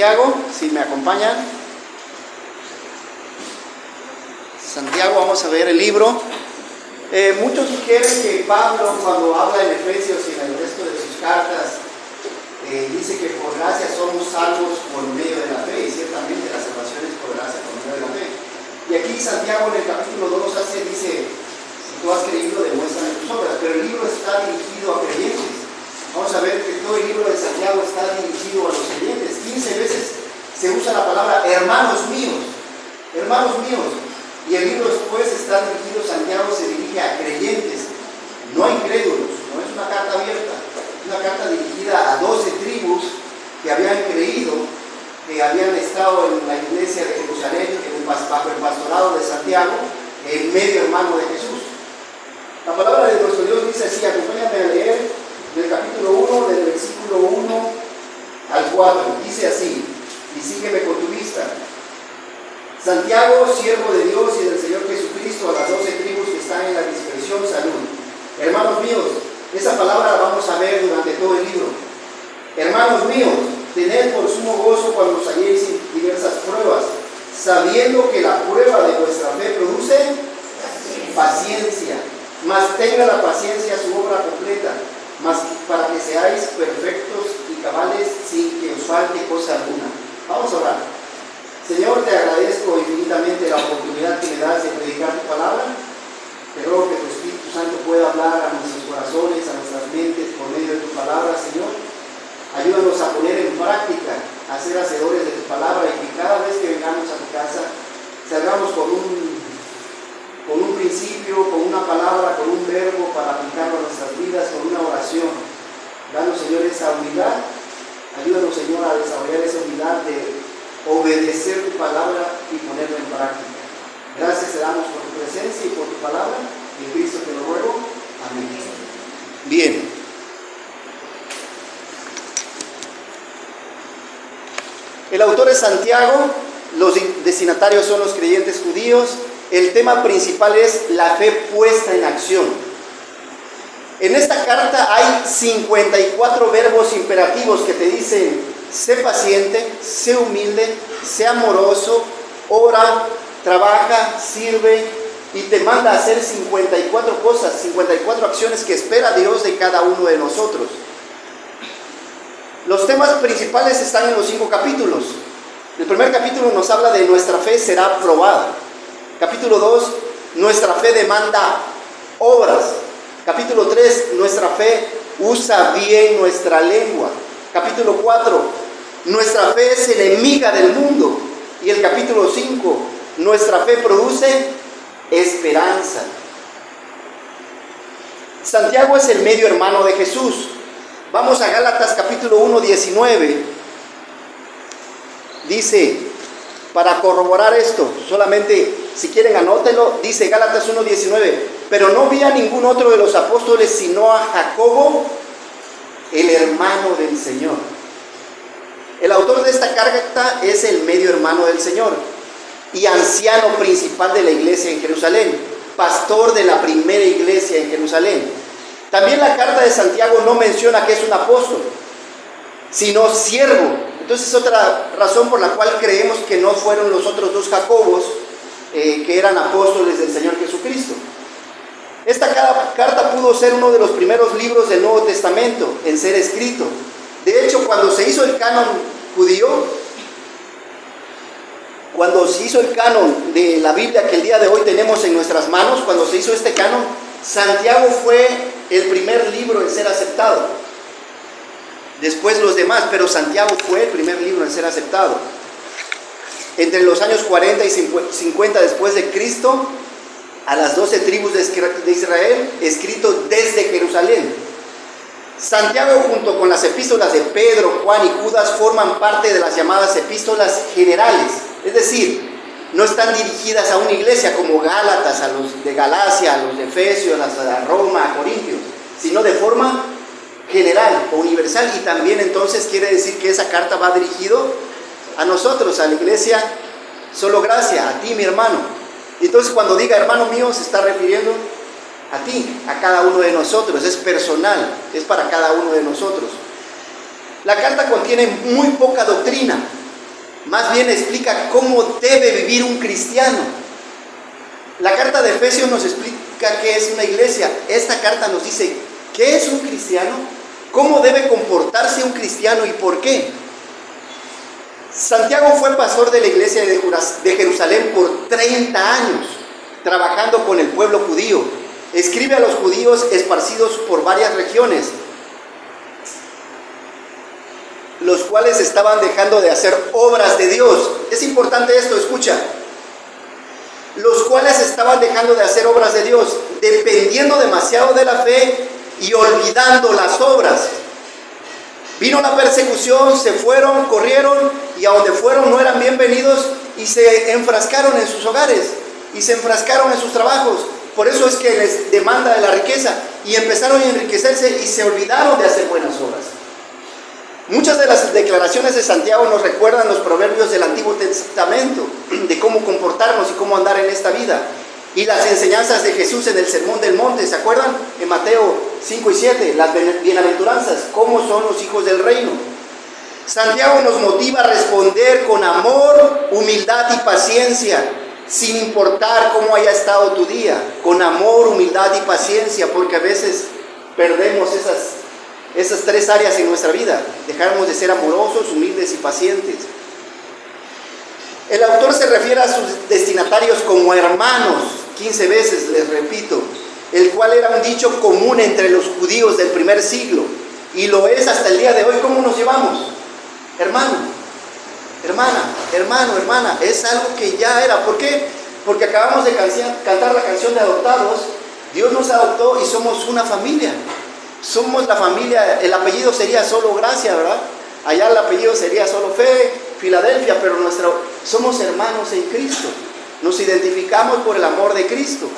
Santiago, si me acompañan. Santiago, vamos a ver el libro. Muchos sugieren que Pablo, cuando habla en Efesios y en el resto de sus cartas, dice que por gracia somos salvos por medio de la fe, y ciertamente la salvación es por gracia por medio de la fe. Y aquí Santiago en el capítulo 2 dice: si tú has creído, demuéstrame tus obras. Pero el libro está dirigido a creyentes. Vamos a ver que todo el libro de Santiago está dirigido a los creyentes. 15 veces se usa la palabra hermanos míos, hermanos míos. Y el libro después está dirigido, Santiago se dirige a creyentes, no a incrédulos. No es una carta abierta, es una carta dirigida a 12 tribus que habían creído, que habían estado en la iglesia de Jerusalén, bajo el pastorado de Santiago, el medio hermano de Jesús. La palabra de nuestro Dios dice así, acompáñame a leer del capítulo 1, del versículo 1 al 4, dice así, y sígueme con tu vista. Santiago, siervo de Dios y del Señor Jesucristo, a las 12 tribus que están en la dispersión, salud. Hermanos míos, esa palabra la vamos a ver durante todo el libro. Hermanos míos, tened por sumo gozo cuando os halléis en diversas pruebas, sabiendo que la prueba de vuestra fe produce paciencia. Mas tenga la paciencia su obra completa, mas para que seáis perfectos y cabales sin que os falte cosa alguna. Vamos a orar. Señor, te agradezco infinitamente la oportunidad que me das de predicar tu palabra. Te ruego que tu Espíritu Santo pueda hablar a nuestros corazones, a nuestras mentes por medio de tu palabra, Señor. Ayúdanos a poner en práctica, a ser hacedores de tu palabra, y que cada vez que vengamos a tu casa salgamos con un principio, con una palabra, con un verbo para aplicarlo a nuestras vidas, con una oración. Danos, Señor, esa humildad. Ayúdanos, Señor, a desarrollar esa humildad de obedecer tu palabra y ponerla en práctica. Gracias te damos por tu presencia y por tu palabra. En Cristo te lo ruego. Amén. Bien. El autor es Santiago. Los destinatarios son los creyentes judíos. El tema principal es la fe puesta en acción. En esta carta hay 54 verbos imperativos que te dicen: sé paciente, sé humilde, sé amoroso, ora, trabaja, sirve, y te manda a hacer 54 cosas, 54 acciones que espera Dios de cada uno de nosotros. Los temas principales están en los 5 capítulos. El primer capítulo nos habla de nuestra fe será probada. Capítulo 2, nuestra fe demanda obras. Capítulo 3, nuestra fe usa bien nuestra lengua. Capítulo 4, nuestra fe es enemiga del mundo. Y el capítulo 5, nuestra fe produce esperanza. Santiago es el medio hermano de Jesús. Vamos a Gálatas capítulo 1, 19. Dice, para corroborar esto, solamente si quieren anótenlo, dice Gálatas 1, 19. Pero no vi a ningún otro de los apóstoles sino a Jacobo, el hermano del Señor. El autor de esta carta es el medio hermano del Señor y anciano principal de la iglesia en Jerusalén, pastor de la primera iglesia en Jerusalén. También la carta de Santiago no menciona que es un apóstol, sino siervo. Entonces es otra razón por la cual creemos que no fueron los otros 2 Jacobos que eran apóstoles del Señor Jesucristo. Esta carta pudo ser uno de los primeros libros del Nuevo Testamento en ser escrito. De hecho, cuando se hizo el canon judío, cuando se hizo el canon de la Biblia que el día de hoy tenemos en nuestras manos, cuando se hizo este canon, Santiago fue el primer libro en ser aceptado. Después los demás, pero Santiago fue el primer libro en ser aceptado. Entre los años 40 y 50 después de Cristo, a las 12 tribus de Israel, escrito desde Jerusalén. Santiago, junto con las epístolas de Pedro, Juan y Judas, forman parte de las llamadas epístolas generales. Es decir, no están dirigidas a una iglesia como Gálatas, a los de Galacia, a los de Efesios, a Roma, a Corintios, sino de forma general o universal. Y también entonces quiere decir que esa carta va dirigido a nosotros, a la iglesia Solo Gracia, a ti, mi hermano. Entonces cuando diga hermano mío se está refiriendo a ti, a cada uno de nosotros, es personal, es para cada uno de nosotros. La carta contiene muy poca doctrina, más bien explica cómo debe vivir un cristiano. La carta de Efesios nos explica qué es una iglesia. Esta carta nos dice qué es un cristiano, cómo debe comportarse un cristiano y por qué. Santiago fue pastor de la iglesia de Jerusalén por 30 años, trabajando con el pueblo judío. Escribe a los judíos esparcidos por varias regiones, los cuales estaban dejando de hacer obras de Dios. Es importante esto, escucha. Los cuales estaban dejando de hacer obras de Dios, dependiendo demasiado de la fe y olvidando las obras. Vino la persecución, se fueron, corrieron, y a donde fueron no eran bienvenidos y se enfrascaron en sus hogares y se enfrascaron en sus trabajos. Por eso es que les demanda de la riqueza y empezaron a enriquecerse y se olvidaron de hacer buenas obras. Muchas de las declaraciones de Santiago nos recuerdan los proverbios del Antiguo Testamento, de cómo comportarnos y cómo andar en esta vida. Y las enseñanzas de Jesús en el Sermón del Monte, ¿se acuerdan? En Mateo 5 y 7, las bienaventuranzas, cómo son los hijos del reino. Santiago nos motiva a responder con amor, humildad y paciencia, sin importar cómo haya estado tu día, con amor, humildad y paciencia, porque a veces perdemos esas tres áreas en nuestra vida. Dejamos de ser amorosos, humildes y pacientes. El autor se refiere a sus destinatarios como hermanos, 15 veces, les repito, el cual era un dicho común entre los judíos del primer siglo, y lo es hasta el día de hoy. ¿Cómo nos llevamos? Hermano, hermana, hermano, hermana, es algo que ya era. ¿Por qué? Porque acabamos de cantar la canción de Adoptados. Dios nos adoptó y somos una familia. Somos la familia. El apellido sería solo Gracia, ¿verdad? Allá el apellido sería solo Fe, Filadelfia, pero somos hermanos en Cristo. Nos identificamos por el amor de Cristo.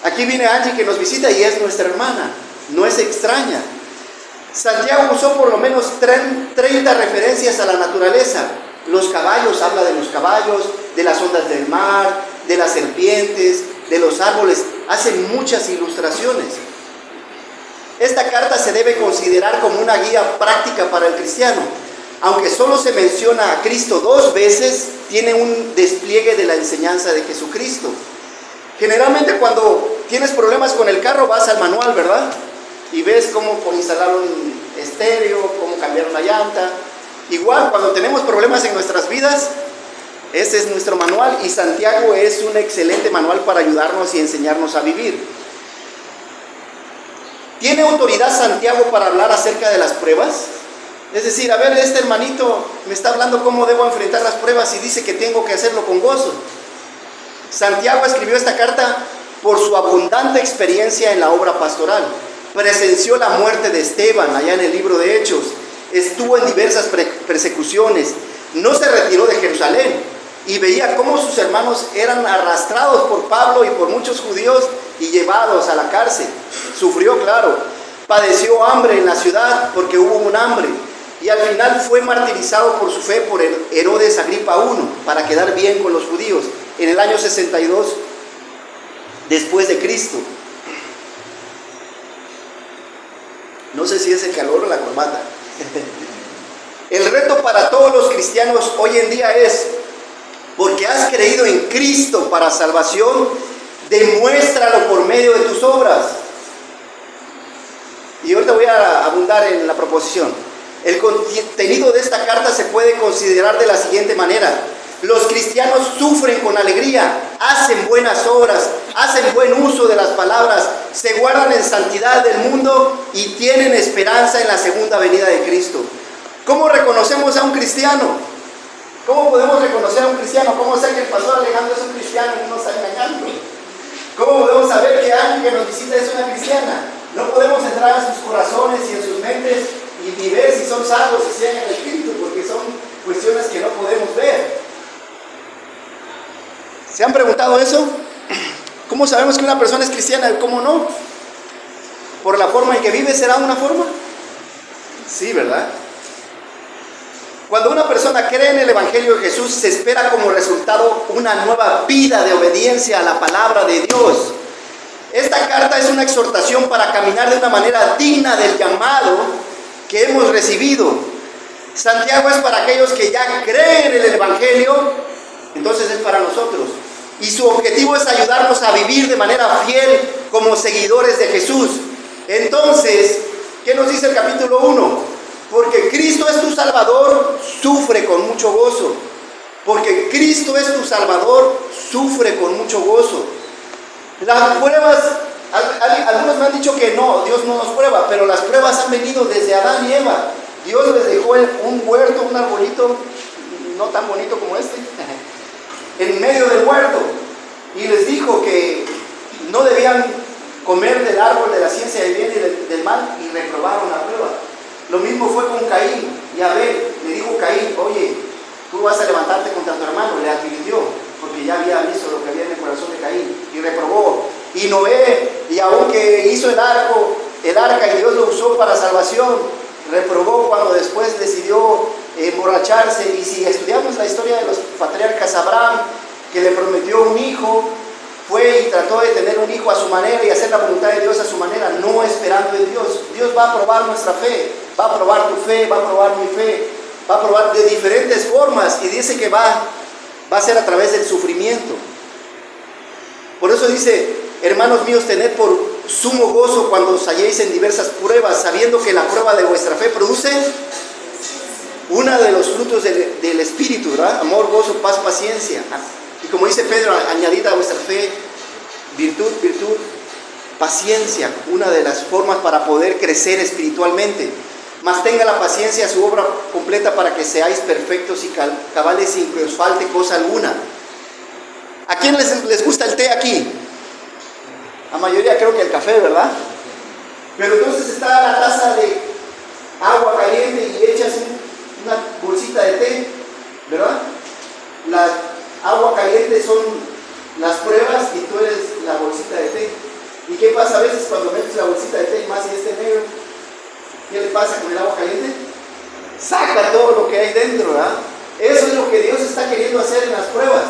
Aquí viene Angie que nos visita y es nuestra hermana, no es extraña. Santiago usó por lo menos 30 referencias a la naturaleza. Los caballos, habla de los caballos, de las ondas del mar, de las serpientes, de los árboles. Hace muchas ilustraciones. Esta carta se debe considerar como una guía práctica para el cristiano. Aunque solo se menciona a Cristo 2 veces, tiene un despliegue de la enseñanza de Jesucristo. Generalmente cuando tienes problemas con el carro vas al manual, ¿verdad? Y ves cómo instalar un estéreo, cómo cambiar una llanta. Igual cuando tenemos problemas en nuestras vidas, ese es nuestro manual, y Santiago es un excelente manual para ayudarnos y enseñarnos a vivir. ¿Tiene autoridad Santiago para hablar acerca de las pruebas? Es decir, a ver, este hermanito me está hablando cómo debo enfrentar las pruebas y dice que tengo que hacerlo con gozo. Santiago escribió esta carta por su abundante experiencia en la obra pastoral. Presenció la muerte de Esteban allá en el libro de Hechos. Estuvo en diversas persecuciones. No se retiró de Jerusalén y veía cómo sus hermanos eran arrastrados por Pablo y por muchos judíos y llevados a la cárcel. Sufrió, claro. Padeció hambre en la ciudad porque hubo un hambre. Y al final fue martirizado por su fe por Herodes Agripa I para quedar bien con los judíos en el año 62 después de Cristo. No sé si es el calor o la corbata. El reto para todos los cristianos hoy en día es: porque has creído en Cristo para salvación, demuéstralo por medio de tus obras. Y ahorita voy a abundar en la proposición. El contenido de esta carta se puede considerar de la siguiente manera: los cristianos sufren con alegría, hacen buenas obras, hacen buen uso de las palabras, se guardan en santidad del mundo y tienen esperanza en la segunda venida de Cristo. ¿Cómo reconocemos a un cristiano? ¿Cómo podemos reconocer a un cristiano? ¿Cómo sé que el pastor Alejandro es un cristiano y no nos está engañando? ¿Cómo podemos saber que alguien que nos visita es una cristiana? No podemos entrar a sus corazones y en sus mentes y ver si son salvos, si sean en el Espíritu, porque son cuestiones que no podemos ver. ¿Se han preguntado eso? ¿Cómo sabemos que una persona es cristiana y cómo no? ¿Por la forma en que vive será una forma? Sí, ¿verdad? Cuando una persona cree en el Evangelio de Jesús, se espera como resultado una nueva vida de obediencia a la palabra de Dios. Esta carta es una exhortación para caminar de una manera digna del llamado que hemos recibido. Santiago es para aquellos que ya creen en el Evangelio, entonces es para nosotros. Y su objetivo es ayudarnos a vivir de manera fiel como seguidores de Jesús. Entonces, ¿qué nos dice el capítulo 1? Porque Cristo es tu Salvador, sufre con mucho gozo. Porque Cristo es tu Salvador, sufre con mucho gozo. Las pruebas, algunos me han dicho que no, Dios no nos prueba, pero las pruebas han venido desde Adán y Eva. Dios les dejó un huerto, un arbolito, no tan bonito como este, en medio del huerto, y les dijo que no debían comer del árbol de la ciencia del bien y del mal, y reprobaron la prueba. Lo mismo fue con Caín y Abel. Le dijo Caín: oye, tú vas a levantarte contra tu hermano. Le advirtió, porque ya había visto lo que había en el corazón de Caín, y reprobó. Y Noé, y aunque hizo el arca y Dios lo usó para salvación, reprobó cuando después decidió emborracharse. Y si estudiamos la historia de los patriarcas, Abraham, que le prometió un hijo, fue y trató de tener un hijo a su manera y hacer la voluntad de Dios a su manera, no esperando en Dios. Dios va a probar nuestra fe, va a probar tu fe, va a probar mi fe, va a probar de diferentes formas, y dice que va a ser a través del sufrimiento. Por eso dice: hermanos míos, tened por sumo gozo cuando os halléis en diversas pruebas, sabiendo que la prueba de vuestra fe produce uno de los frutos del Espíritu, ¿verdad? Amor, gozo, paz, paciencia. Y como dice Pedro, añadid a vuestra fe virtud, paciencia, una de las formas para poder crecer espiritualmente. Mas tenga la paciencia su obra completa, para que seáis perfectos y cabales sin que os falte cosa alguna. ¿A quién les gusta el té aquí? La mayoría creo que el café, ¿verdad? Pero entonces está la taza de agua caliente y echas una bolsita de té, ¿verdad? La agua caliente son las pruebas y tú eres la bolsita de té. ¿Y qué pasa a veces cuando metes la bolsita de té, más si es té negro? ¿Qué le pasa con el agua caliente? Saca todo lo que hay dentro, ¿verdad? Eso es lo que Dios está queriendo hacer en las pruebas,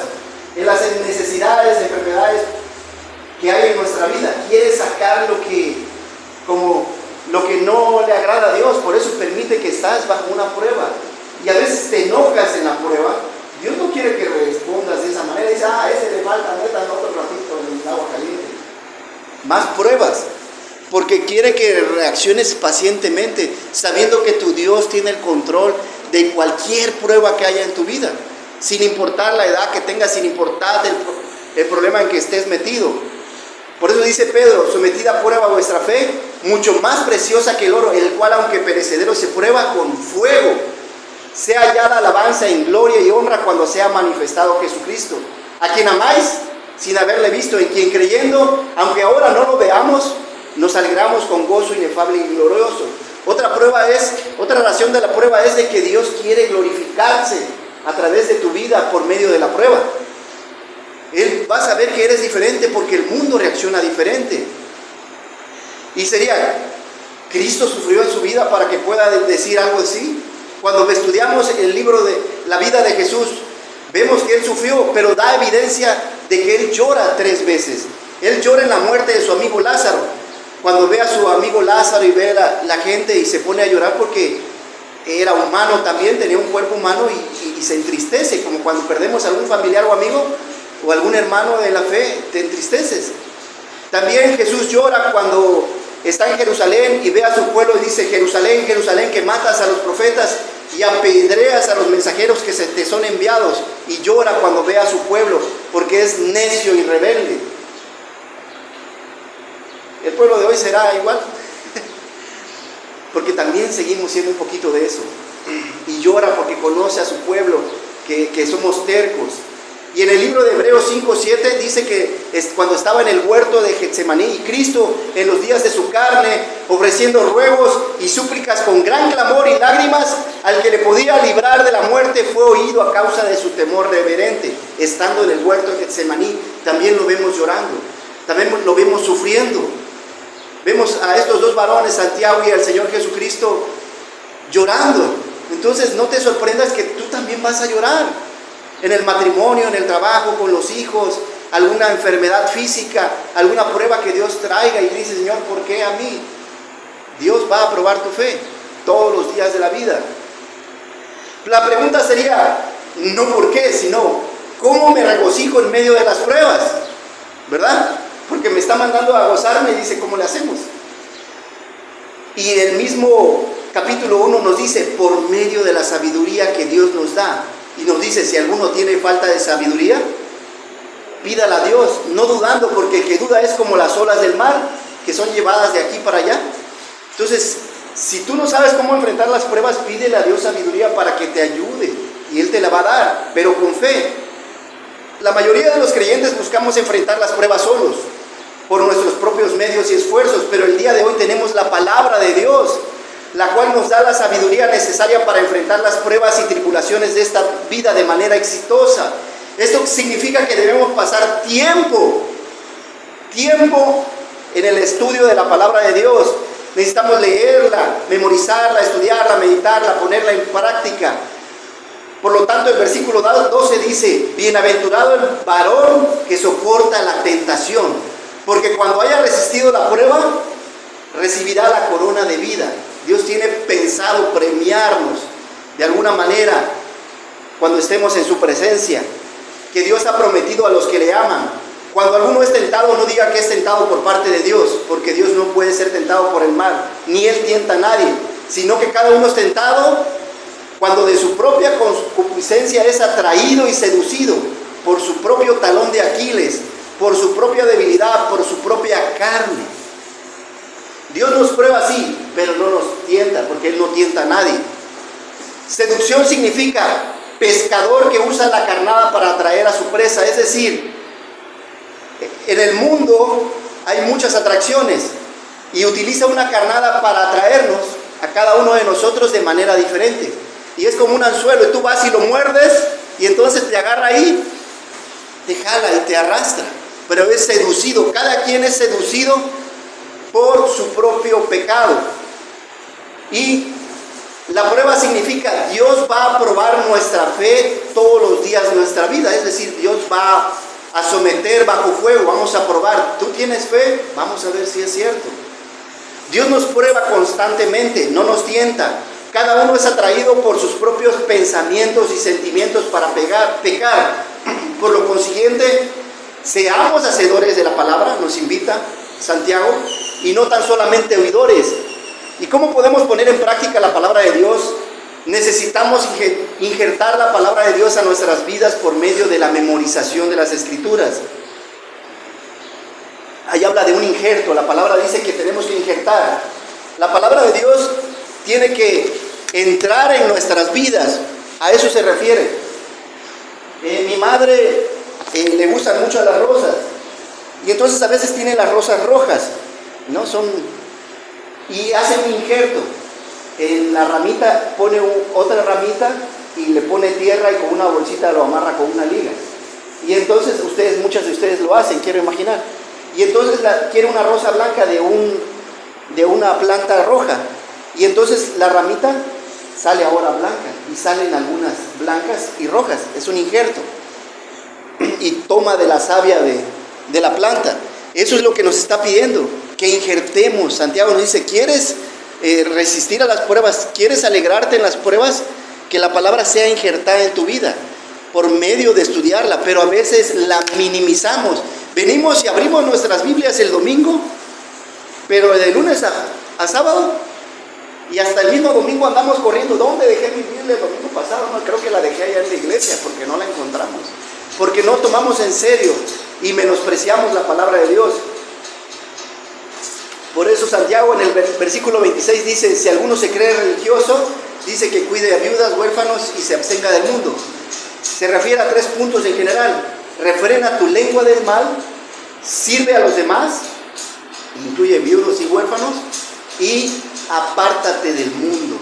en las necesidades, enfermedades que hay en nuestra vida. Quiere sacar lo que no le agrada a Dios. Por eso permite que estás bajo una prueba. Y a veces te enojas en la prueba. Dios no quiere que respondas de esa manera. Dice: ese le falta, metan otro ratito en el agua caliente. Más pruebas. Porque quiere que reacciones pacientemente, sabiendo que tu Dios tiene el control de cualquier prueba que haya en tu vida, sin importar la edad que tengas, sin importar el problema en que estés metido. Por eso dice Pedro: sometid a prueba vuestra fe, mucho más preciosa que el oro, el cual, aunque perecedero, se prueba con fuego, sea hallada alabanza en gloria y honra cuando sea manifestado Jesucristo, a quien amáis sin haberle visto, en quien creyendo, aunque ahora no lo veamos, nos alegramos con gozo inefable y glorioso. Otra razón de la prueba es de que Dios quiere glorificarse a través de tu vida por medio de la prueba. Él va a saber que eres diferente, porque el mundo reacciona diferente. Y sería: ¿Cristo sufrió en su vida para que pueda decir algo así? Cuando estudiamos el libro de la vida de Jesús, vemos que Él sufrió, pero da evidencia de que Él llora 3 veces. Él llora en la muerte de su amigo Lázaro. Cuando ve a su amigo Lázaro y ve a la gente, y se pone a llorar porque era humano también, tenía un cuerpo humano, y se entristece, como cuando perdemos a algún familiar o amigo o algún hermano de la fe, te entristeces. También Jesús llora cuando está en Jerusalén y ve a su pueblo y dice: Jerusalén, Jerusalén, que matas a los profetas y apedreas a los mensajeros que te son enviados. Y llora cuando ve a su pueblo, porque es necio y rebelde. El pueblo de hoy será igual, porque también seguimos siendo un poquito de eso. Y llora porque conoce a su pueblo, que somos tercos. Y en el libro de Hebreos 5:7 dice que cuando estaba en el huerto de Getsemaní, y Cristo en los días de su carne, ofreciendo ruegos y súplicas con gran clamor y lágrimas, al que le podía librar de la muerte, fue oído a causa de su temor reverente. Estando en el huerto de Getsemaní, también lo vemos llorando, también lo vemos sufriendo. Vemos a estos 2 varones, Santiago y al Señor Jesucristo, llorando. Entonces no te sorprendas que tú también vas a llorar. En el matrimonio, en el trabajo, con los hijos, alguna enfermedad física, alguna prueba que Dios traiga, y dices: Señor, ¿por qué a mí? Dios va a probar tu fe todos los días de la vida. La pregunta sería, no por qué, sino cómo me regocijo en medio de las pruebas, ¿verdad? Porque me está mandando a gozarme y dice, ¿cómo le hacemos? Y el mismo capítulo 1 nos dice, por medio de la sabiduría que Dios nos da. Y nos dice, si alguno tiene falta de sabiduría, pídala a Dios, no dudando, porque el que duda es como las olas del mar, que son llevadas de aquí para allá. Entonces, si tú no sabes cómo enfrentar las pruebas, pídele a Dios sabiduría para que te ayude, y Él te la va a dar, pero con fe. La mayoría de los creyentes buscamos enfrentar las pruebas solos, por nuestros propios medios y esfuerzos, pero el día de hoy tenemos la palabra de Dios, la cual nos da la sabiduría necesaria para enfrentar las pruebas y tribulaciones de esta vida de manera exitosa. Esto significa que debemos pasar tiempo en el estudio de la palabra de Dios. Necesitamos leerla, memorizarla, estudiarla, meditarla, ponerla en práctica. Por lo tanto, el versículo 12 dice, bienaventurado el varón que soporta la tentación, porque cuando haya resistido la prueba, recibirá la corona de vida. Dios tiene pensado premiarnos de alguna manera cuando estemos en su presencia, que Dios ha prometido a los que le aman. Cuando alguno es tentado, no diga que es tentado por parte de Dios, porque Dios no puede ser tentado por el mal, ni Él tienta a nadie, sino que cada uno es tentado cuando de su propia concupiscencia es atraído y seducido por su propio talón de Aquiles, por su propia debilidad, por su propia carne. Dios nos prueba así, pero no nos tienta, porque Él no tienta a nadie. Seducción significa pescador que usa la carnada para atraer a su presa, es decir, en el mundo hay muchas atracciones y utiliza una carnada para atraernos a cada uno de nosotros de manera diferente. Y es como un anzuelo, y tú vas y lo muerdes y entonces te agarra ahí, te jala y te arrastra, pero es seducido. Cada quien es seducido por su propio pecado. Y la prueba significa Dios va a probar nuestra fe todos los días de nuestra vida, es decir, Dios va a someter bajo fuego, vamos a probar. ¿Tú tienes fe? Vamos a ver si es cierto. Dios nos prueba constantemente, no nos tienta. Cada uno es atraído por sus propios pensamientos y sentimientos para pecar. Por lo consiguiente, seamos hacedores de la palabra, nos invita Santiago, y no tan solamente oidores. ¿Y cómo podemos poner en práctica la palabra de Dios? Necesitamos injertar la palabra de Dios a nuestras vidas por medio de la memorización de las Escrituras. Ahí habla de un injerto, la palabra dice que tenemos que injertar. La palabra de Dios tiene que entrar en nuestras vidas, a eso se refiere. Mi madre le gustan mucho las rosas, y entonces a veces tiene las rosas rojas, ¿no? Y hace un injerto. En la ramita pone otra ramita y le pone tierra y con una bolsita lo amarra con una liga. Y entonces muchas de ustedes lo hacen, quiero imaginar. Y entonces quiere una rosa blanca de una planta roja. Y entonces la ramita sale ahora blanca y salen algunas blancas y rojas. Es un injerto. Y toma de la savia de la planta. Eso es lo que nos está pidiendo, que injertemos. Santiago nos dice, ¿quieres resistir a las pruebas? ¿Quieres alegrarte en las pruebas? Que la palabra sea injertada en tu vida por medio de estudiarla, pero a veces la minimizamos. Venimos y abrimos nuestras Biblias el domingo, pero de lunes a sábado, y hasta el mismo domingo andamos corriendo. ¿Dónde dejé mi Biblia el domingo pasado? No, creo que la dejé allá en la iglesia, porque no la encontramos, porque no tomamos en serio y menospreciamos la palabra de Dios. Por eso Santiago en el versículo 26 dice, si alguno se cree religioso, dice que cuide a viudas, huérfanos y se abstenga del mundo. Se refiere a 3 puntos en general. Refrena tu lengua del mal, sirve a los demás, incluye viudos y huérfanos, y apártate del mundo.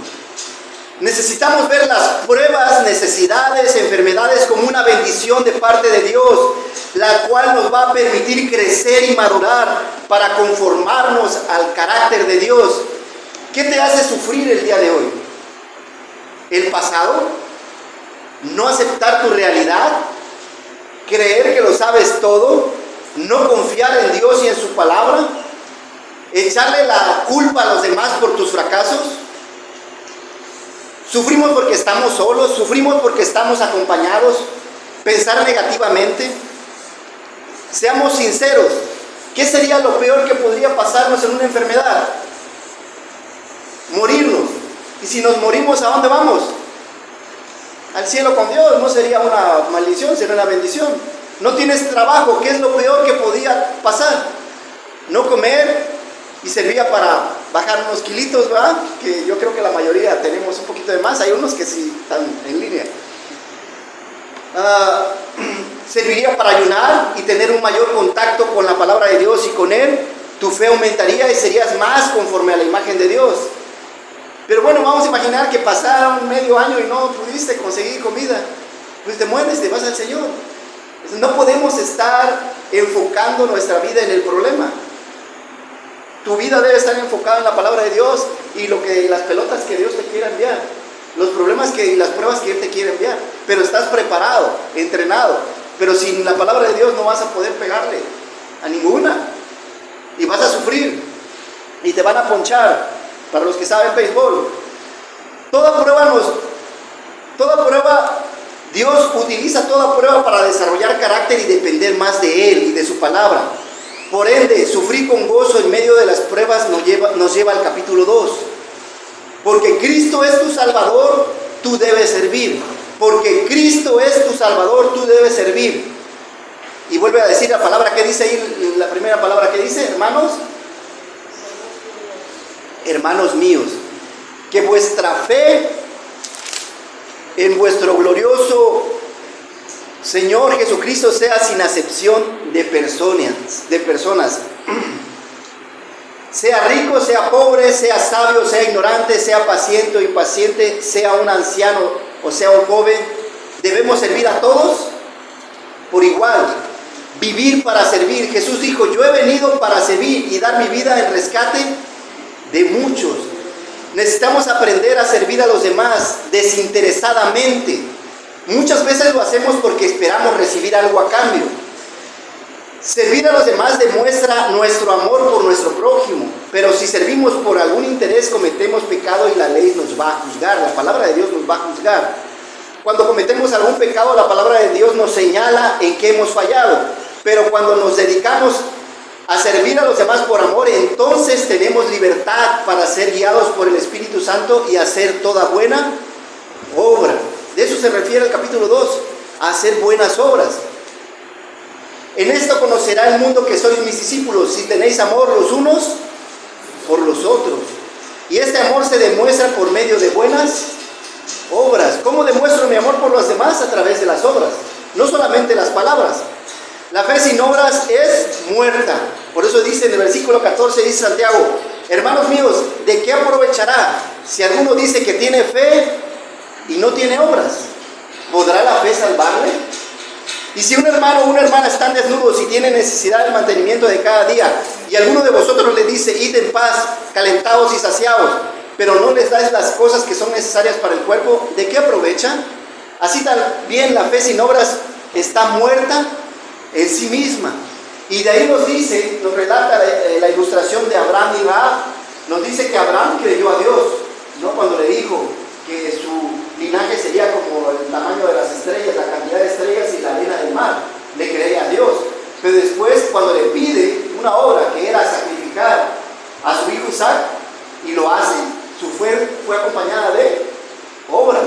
Necesitamos ver las pruebas, necesidades, enfermedades como una bendición de parte de Dios, la cual nos va a permitir crecer y madurar para conformarnos al carácter de Dios. ¿Qué te hace sufrir el día de hoy? ¿El pasado? ¿No aceptar tu realidad? ¿Creer que lo sabes todo? ¿No confiar en Dios y en su palabra? ¿Echarle la culpa a los demás por tus fracasos? Sufrimos porque estamos solos, sufrimos porque estamos acompañados, pensar negativamente. Seamos sinceros, ¿qué sería lo peor que podría pasarnos en una enfermedad? Morirnos. Y si nos morimos, ¿a dónde vamos? Al cielo con Dios. No sería una maldición, sería una bendición. No tienes trabajo, ¿qué es lo peor que podía pasar? No comer, y servía para bajar unos kilitos, ¿verdad? Que yo creo que la mayoría tenemos un poquito de más, hay unos que sí están en línea. Serviría para ayunar y tener un mayor contacto con la palabra de Dios y con Él. Tu fe aumentaría y serías más conforme a la imagen de Dios. Pero bueno, vamos a imaginar que pasaron medio año y no pudiste conseguir comida. Pues te mueres, te vas al Señor. No podemos estar enfocando nuestra vida en el problema. Tu vida debe estar enfocada en la palabra de Dios y las pelotas que Dios te quiera enviar. Los problemas y las pruebas que Él te quiere enviar. Pero estás preparado, entrenado. Pero sin la palabra de Dios no vas a poder pegarle a ninguna. Y vas a sufrir. Y te van a ponchar. Para los que saben béisbol. Toda prueba, Dios utiliza toda prueba para desarrollar carácter y depender más de Él y de su palabra. Por ende, sufrir con gozo en medio de las pruebas nos lleva al capítulo 2. Porque Cristo es tu Salvador, tú debes servir. Porque Cristo es tu Salvador, tú debes servir. Y vuelve a decir la palabra que dice ahí, la primera palabra que dice, hermanos. Hermanos míos, que vuestra fe en vuestro glorioso Señor Jesucristo sea sin acepción de personas. Sea rico, sea pobre, sea sabio, sea ignorante, sea paciente o impaciente, sea un anciano o sea un joven, debemos servir a todos por igual. Vivir para servir. Jesús dijo, yo he venido para servir y dar mi vida en rescate de muchos. Necesitamos aprender a servir a los demás desinteresadamente. Muchas veces lo hacemos porque esperamos recibir algo a cambio. Servir a los demás demuestra nuestro amor por nuestro prójimo, pero si servimos por algún interés cometemos pecado y la ley nos va a juzgar, la palabra de Dios nos va a juzgar. Cuando cometemos algún pecado, la palabra de Dios nos señala en qué hemos fallado, pero cuando nos dedicamos a servir a los demás por amor, entonces tenemos libertad para ser guiados por el Espíritu Santo y hacer toda buena obra. De eso se refiere el capítulo 2, a hacer buenas obras. En esto conocerá el mundo que sois mis discípulos, si tenéis amor los unos por los otros. Y este amor se demuestra por medio de buenas obras. ¿Cómo demuestro mi amor por los demás? A través de las obras, no solamente las palabras. La fe sin obras es muerta. Por eso dice en el versículo 14, dice Santiago, hermanos míos, ¿de qué aprovechará si alguno dice que tiene fe y no tiene obras? ¿Podrá la fe salvarle? Y si un hermano o una hermana están desnudos y tienen necesidad del mantenimiento de cada día, y alguno de vosotros les dice, id en paz, calentados y saciados, pero no les dais las cosas que son necesarias para el cuerpo, ¿de qué aprovechan? Así también la fe sin obras está muerta en sí misma. Y de ahí nos relata la ilustración de Abraham y Rahab. Nos dice que Abraham creyó a Dios, ¿no? Cuando le dijo que su linaje sería como el tamaño de las estrellas, la cantidad de estrellas y la arena del mar. Le creía a Dios. Pero después, cuando le pide una obra que era sacrificar a su hijo Isaac, y lo hace, su fe fue acompañada de obras.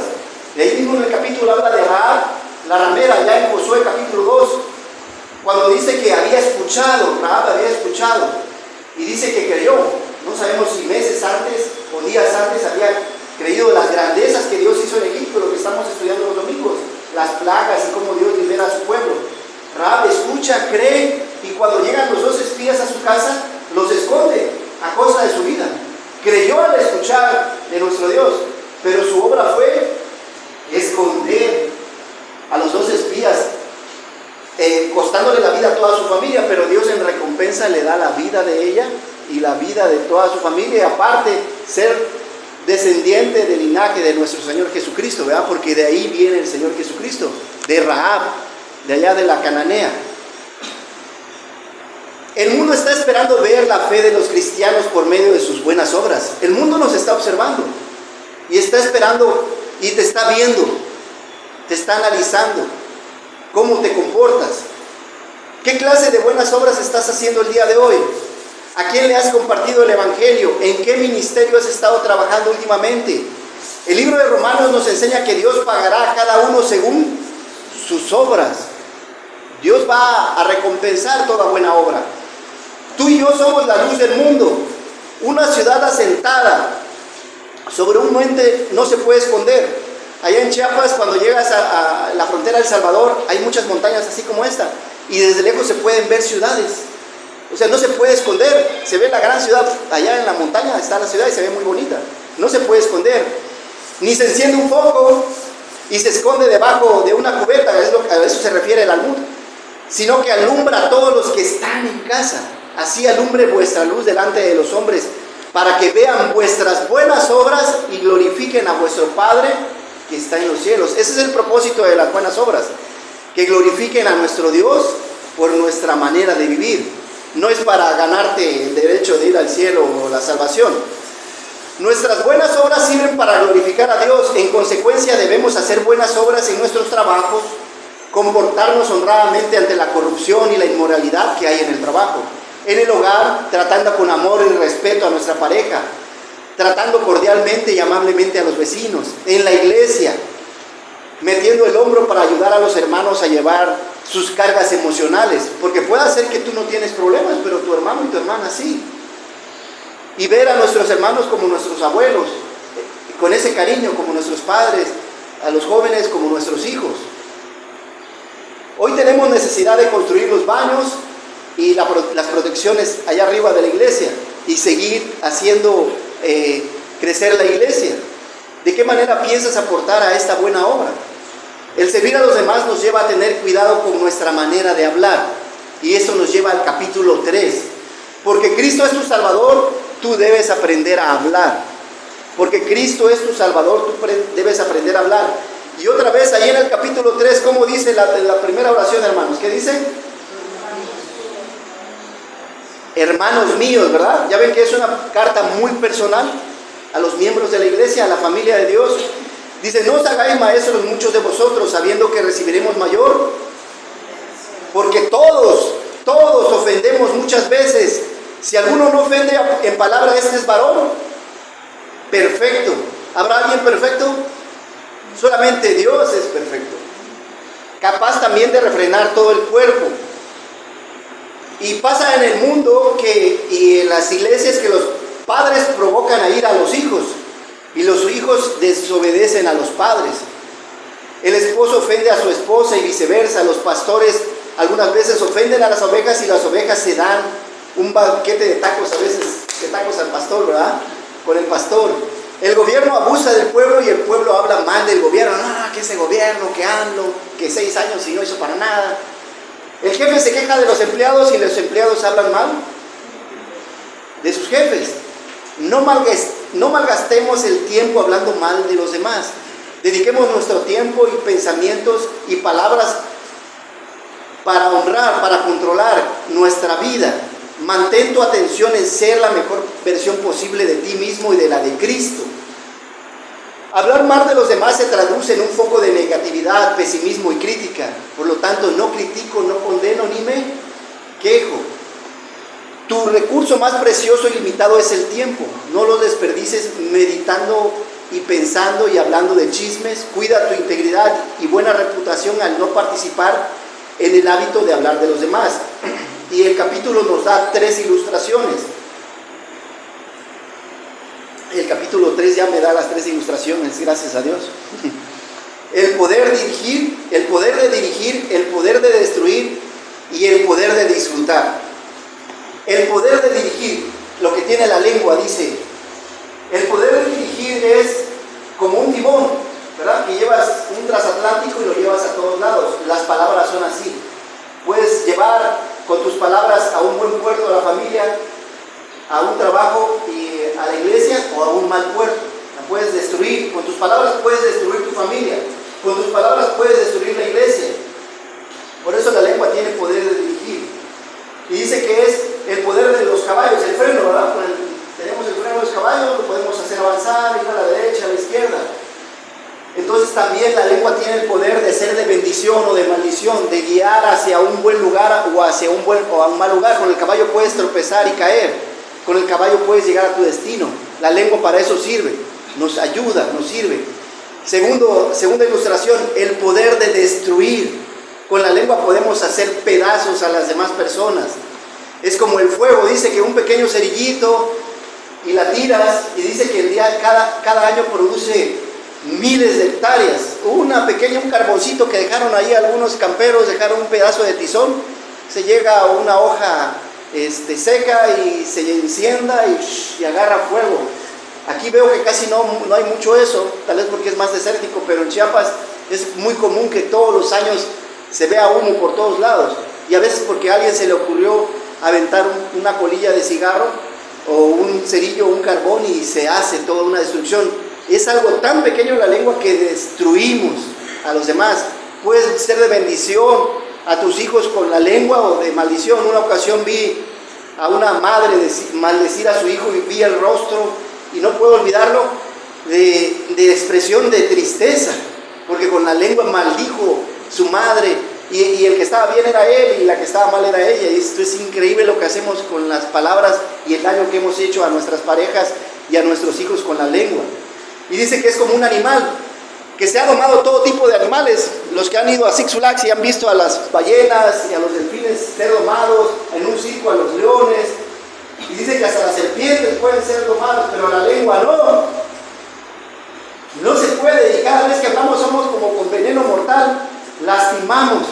De ahí mismo en el capítulo habla de Rahab, la ramera, ya en Josué capítulo 2, cuando dice que había escuchado, Rahab había escuchado, y dice que creyó. No sabemos si meses antes o días antes había creído las grandezas que Dios hizo en Egipto, lo que estamos estudiando los domingos, las plagas y cómo Dios libera a su pueblo. Rahab escucha, cree, y cuando llegan los dos espías a su casa, los esconde a costa de su vida. Creyó al escuchar de nuestro Dios, pero su obra fue esconder a los dos espías, costándole la vida a toda su familia, pero Dios en recompensa le da la vida de ella y la vida de toda su familia, y aparte ser descendiente del linaje de nuestro Señor Jesucristo, ¿verdad? Porque de ahí viene el Señor Jesucristo, de Rahab, de allá de la Cananea. El mundo está esperando ver la fe de los cristianos por medio de sus buenas obras. El mundo nos está observando. y está esperando y te está viendo, te está analizando cómo te comportas. ¿Qué clase de buenas obras estás haciendo el día de hoy? ¿A quién le has compartido el Evangelio? ¿En qué ministerio has estado trabajando últimamente? El libro de Romanos nos enseña que Dios pagará a cada uno según sus obras. Dios va a recompensar toda buena obra. Tú y yo somos la luz del mundo. Una ciudad asentada sobre un monte no se puede esconder. Allá en Chiapas, cuando llegas a la frontera de El Salvador, hay muchas montañas así como esta, y desde lejos se pueden ver ciudades. O sea, no se puede esconder. Se ve la gran ciudad, allá en la montaña está la ciudad y se ve muy bonita. No se puede esconder. Ni se enciende un foco y se esconde debajo de una cubeta, a eso se refiere el almud, sino que alumbra a todos los que están en casa. Así alumbre vuestra luz delante de los hombres, para que vean vuestras buenas obras y glorifiquen a vuestro Padre que está en los cielos. Ese es el propósito de las buenas obras, que glorifiquen a nuestro Dios por nuestra manera de vivir. No es para ganarte el derecho de ir al cielo o la salvación. Nuestras buenas obras sirven para glorificar a Dios. En consecuencia, debemos hacer buenas obras en nuestros trabajos, comportarnos honradamente ante la corrupción y la inmoralidad que hay en el trabajo. En el hogar, tratando con amor y respeto a nuestra pareja, tratando cordialmente y amablemente a los vecinos. En la iglesia, metiendo el hombro para ayudar a los hermanos a llevar sus cargas emocionales, porque puede ser que tú no tienes problemas, pero tu hermano y tu hermana sí. Y ver a nuestros hermanos como nuestros abuelos, con ese cariño, como nuestros padres, a los jóvenes como nuestros hijos. Hoy tenemos necesidad de construir los baños y las protecciones allá arriba de la iglesia y seguir haciendo crecer la iglesia. ¿De qué manera piensas aportar a esta buena obra? El servir a los demás nos lleva a tener cuidado con nuestra manera de hablar, y eso nos lleva al capítulo 3. Porque Cristo es tu Salvador, tú debes aprender a hablar. Porque Cristo es tu Salvador, tú debes aprender a hablar. Y otra vez ahí en el capítulo 3, ¿cómo dice la primera oración, hermanos? ¿Qué dice? Hermanos míos, ¿verdad? Ya ven que es una carta muy personal a los miembros de la iglesia, a la familia de Dios. Dice, no os hagáis maestros muchos de vosotros, sabiendo que recibiremos mayor, porque todos ofendemos muchas veces. Si alguno no ofende en palabra, este es varón perfecto. ¿Habrá alguien perfecto? Solamente Dios es perfecto, capaz también de refrenar todo el cuerpo. Y pasa en el mundo y en las iglesias que los padres provocan a ir a los hijos y los hijos desobedecen a los padres. El esposo ofende a su esposa y viceversa. Los pastores algunas veces ofenden a las ovejas y las ovejas se dan un banquete de tacos, a veces de tacos al pastor, ¿verdad? Con el pastor. El gobierno abusa del pueblo y el pueblo habla mal del gobierno. No, que ese gobierno, que AMLO, que 6 años y no hizo para nada. El jefe se queja de los empleados y los empleados hablan mal de sus jefes. No malgastemos el tiempo hablando mal de los demás. Dediquemos nuestro tiempo y pensamientos y palabras para honrar, para controlar nuestra vida. Mantén tu atención en ser la mejor versión posible de ti mismo y de la de Cristo. Hablar mal de los demás se traduce en un foco de negatividad, pesimismo y crítica. Por lo tanto, no critico, no condeno ni me quejo. Tu recurso más precioso y limitado es el tiempo. No lo desperdices meditando y pensando y hablando de chismes. Cuida tu integridad y buena reputación al no participar en el hábito de hablar de los demás. Y el capítulo nos da 3 ilustraciones. El capítulo 3 ya me da las 3 ilustraciones, gracias a Dios. El poder de dirigir, el poder de destruir y el poder de disfrutar. El poder de dirigir, lo que tiene la lengua, dice. El poder de dirigir es como un timón, ¿verdad? Que llevas un transatlántico y lo llevas a todos lados. Las palabras son así. Puedes llevar con tus palabras a un buen puerto a la familia, a un trabajo y a la iglesia, o a un mal puerto. La puedes destruir. Con tus palabras puedes destruir tu familia. Con tus palabras puedes destruir la iglesia. Por eso la lengua tiene poder de dirigir. Y dice que es el poder de los caballos, el freno, ¿verdad? Tenemos el freno de los caballos, lo podemos hacer avanzar, ir a la derecha, a la izquierda. también la lengua tiene el poder de ser de bendición o de maldición, de guiar hacia un buen lugar o hacia a un mal lugar. Con el caballo puedes tropezar y caer, con el caballo puedes llegar a tu destino. La lengua para eso sirve, nos ayuda, nos sirve. Segunda ilustración, el poder de destruir. Con la lengua podemos hacer pedazos a las demás personas. Es como el fuego, dice que un pequeño cerillito y la tiras, y dice que cada año produce miles de hectáreas. Un carboncito que dejaron ahí algunos camperos, dejaron un pedazo de tizón, se llega a una hoja seca y se encienda y agarra fuego. Aquí veo que casi no hay mucho eso, tal vez porque es más desértico, pero en Chiapas es muy común que todos los años se vea humo por todos lados, y a veces porque a alguien se le ocurrió aventar una colilla de cigarro o un cerillo, un carbón, y se hace toda una destrucción. Es algo tan pequeño la lengua que destruimos a los demás. Puedes ser de bendición a tus hijos con la lengua o de maldición. Una ocasión vi a una madre maldecir a su hijo y vi el rostro, y no puedo olvidarlo, de expresión de tristeza, porque con la lengua maldijo su madre, y el que estaba bien era él y la que estaba mal era ella. Y esto es increíble lo que hacemos con las palabras y el daño que hemos hecho a nuestras parejas y a nuestros hijos con la lengua. Y dice que es como un animal, que se ha domado todo tipo de animales. Los que han ido a Six Flags y han visto a las ballenas y a los delfines ser domados, en un circo a los leones, y dice que hasta las serpientes pueden ser domadas, pero la lengua no se puede. Y cada vez que hablamos somos como con veneno mortal, lastimamos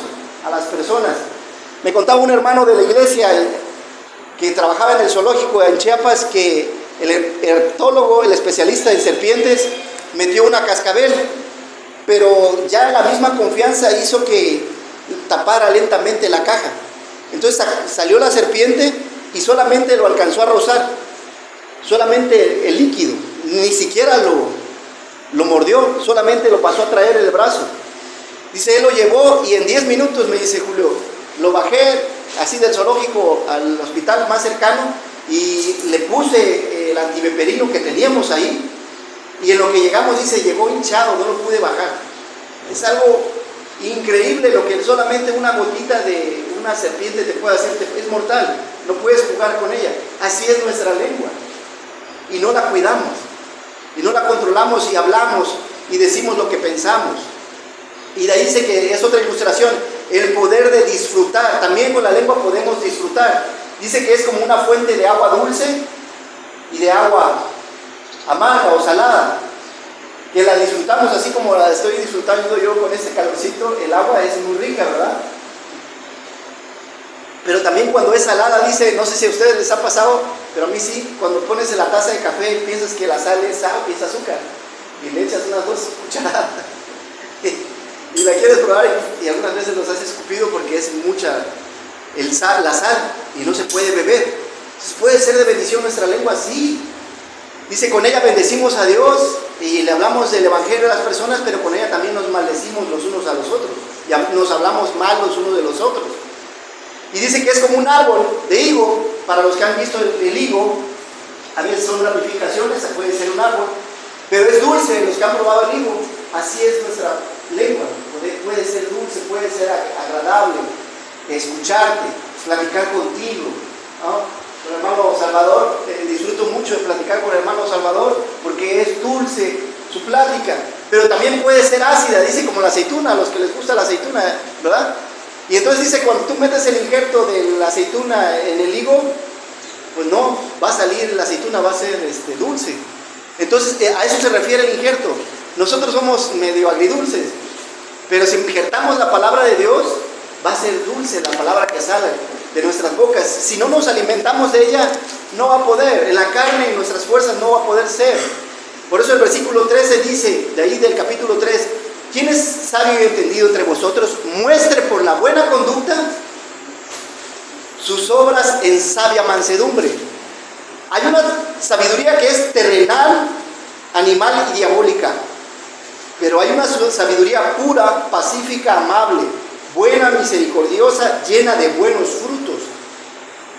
a las personas. Me contaba un hermano de la iglesia que trabajaba en el zoológico en Chiapas, que el herpetólogo, el especialista en serpientes, metió una cascabel, pero ya la misma confianza hizo que tapara lentamente la caja. Entonces salió la serpiente y solamente lo alcanzó a rozar, solamente el líquido, ni siquiera lo mordió, solamente lo pasó a traer el brazo. Dice, él lo llevó y en 10 minutos, me dice Julio, lo bajé así del zoológico al hospital más cercano y le puse el antiveperino que teníamos ahí, y en lo que llegamos, dice, llegó hinchado, no lo pude bajar. Es algo increíble lo que solamente una gotita de una serpiente te puede hacer. Es mortal, no puedes jugar con ella. Así es nuestra lengua, y no la cuidamos, y no la controlamos, y hablamos y decimos lo que pensamos. Y de ahí dice que es otra ilustración, el poder de disfrutar. También con la lengua podemos disfrutar. Dice que es como una fuente de agua dulce y de agua amarga o salada, que la disfrutamos así como la estoy disfrutando yo con este calorcito. El agua es muy rica, ¿verdad? Pero también cuando es salada, dice, no sé si a ustedes les ha pasado, pero a mí sí, cuando pones en la taza de café y piensas que la sal es azúcar, y le echas unas 2 cucharadas y la quieres probar, y algunas veces los has escupido porque es mucha la sal y no se puede beber. Entonces, ¿puede ser de bendición nuestra lengua? Sí. Dice, con ella bendecimos a Dios y le hablamos del evangelio a las personas, pero con ella también nos maldecimos los unos a los otros, y nos hablamos mal los unos de los otros. Y dice que es como un árbol de higo. Para los que han visto el higo, a veces son ramificaciones, puede ser un árbol, pero es dulce. Los que han probado el higo, así es nuestra lengua. Puede ser dulce, puede ser agradable, escucharte, platicar contigo, ¿no? Con el hermano Salvador, disfruto mucho de platicar con el hermano Salvador porque es dulce su plática, pero también puede ser ácida, dice, como la aceituna, a los que les gusta la aceituna, ¿verdad? Y entonces dice, cuando tú metes el injerto de la aceituna en el higo, pues no va a salir, la aceituna va a ser dulce. Entonces a eso se refiere el injerto. Nosotros somos medio agridulces, pero si injertamos la palabra de Dios, va a ser dulce la palabra que sale de nuestras bocas. Si no nos alimentamos de ella, no va a poder, en la carne y nuestras fuerzas no va a poder ser. Por eso el versículo 13 dice, de ahí del capítulo 3, ¿quién es sabio y entendido entre vosotros? Muestre por la buena conducta sus obras en sabia mansedumbre. Hay una sabiduría que es terrenal, animal y diabólica, pero hay una sabiduría pura, pacífica, amable, buena, misericordiosa, llena de buenos frutos.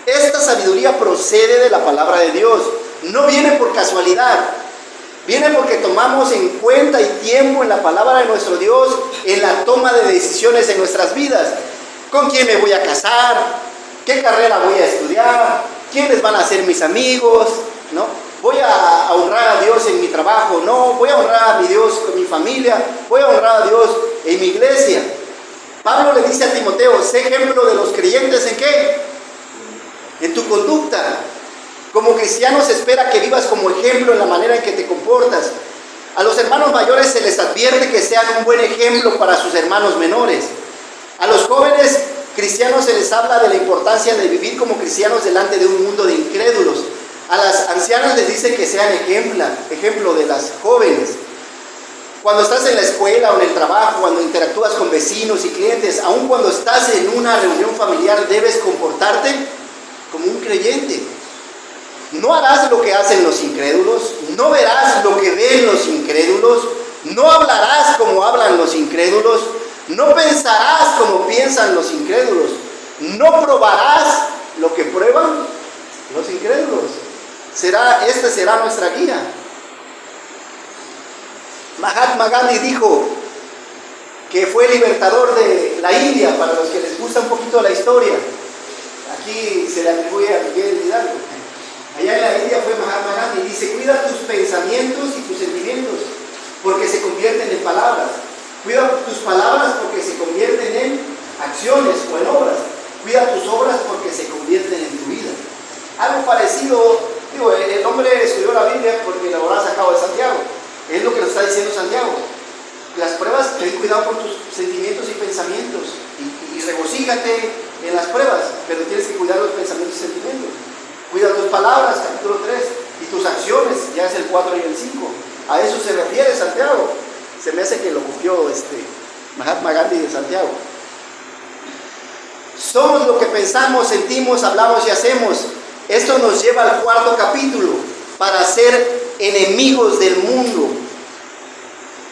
Esta sabiduría procede de la palabra de Dios, no viene por casualidad. Viene porque tomamos en cuenta y tiempo en la palabra de nuestro Dios en la toma de decisiones en nuestras vidas. ¿Con quién me voy a casar? ¿Qué carrera voy a estudiar? ¿Quiénes van a ser mis amigos? ¿No? ¿Voy a honrar a Dios en mi trabajo? No. ¿Voy a honrar a mi Dios con mi familia? ¿Voy a honrar a Dios en mi iglesia? Pablo le dice a Timoteo, sé ejemplo de los creyentes ¿en qué? En tu conducta. Como cristiano se espera que vivas como ejemplo en la manera en que te comportas. A los hermanos mayores se les advierte que sean un buen ejemplo para sus hermanos menores. A los jóvenes cristianos se les habla de la importancia de vivir como cristianos delante de un mundo de incrédulos. A las ancianas les dice que sean ejemplo de las jóvenes. Cuando estás en la escuela o en el trabajo, cuando interactúas con vecinos y clientes, aun cuando estás en una reunión familiar, debes comportarte como un creyente. No harás lo que hacen los incrédulos, no verás lo que ven los incrédulos, no hablarás como hablan los incrédulos, no pensarás como piensan los incrédulos, no probarás lo que prueban los incrédulos. Esta será nuestra guía. Mahatma Gandhi dijo que fue libertador de la India, para los que les gusta un poquito la historia. Aquí se le atribuye a Miguel Hidalgo. Allá en la India fue Mahatma Gandhi y dice, cuida tus pensamientos y tus sentimientos, porque se convierten en palabras. Cuida tus palabras porque se convierten en acciones o en obras. Cuida tus obras porque se convierten en tu vida. Algo parecido, el hombre estudió la Biblia porque la habrá sacado de Santiago. Es lo que nos está diciendo Santiago. Las pruebas, ten cuidado con tus sentimientos y pensamientos. Y regocíjate en las pruebas, pero tienes que cuidar los pensamientos y sentimientos. Cuida tus palabras, capítulo 3, y tus acciones, ya es el 4 y el 5. A eso se refiere Santiago. Se me hace que lo copió Mahatma Gandhi de Santiago. Somos lo que pensamos, sentimos, hablamos y hacemos. Esto nos lleva al 4º capítulo, para ser enemigos del mundo.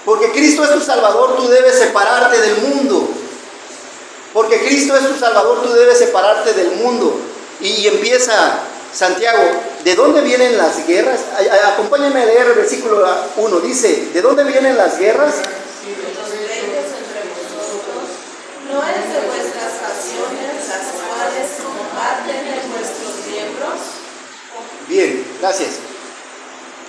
Porque Cristo es tu Salvador, tú debes separarte del mundo. Porque Cristo es tu Salvador, tú debes separarte del mundo. Y empieza Santiago, ¿de dónde vienen las guerras? Acompáñenme a leer el versículo 1. Dice, ¿de dónde vienen las guerras? Los pleitos entre vosotros, no es de vuestras pasiones, las cuales combaten en vuestros miembros. Bien, gracias.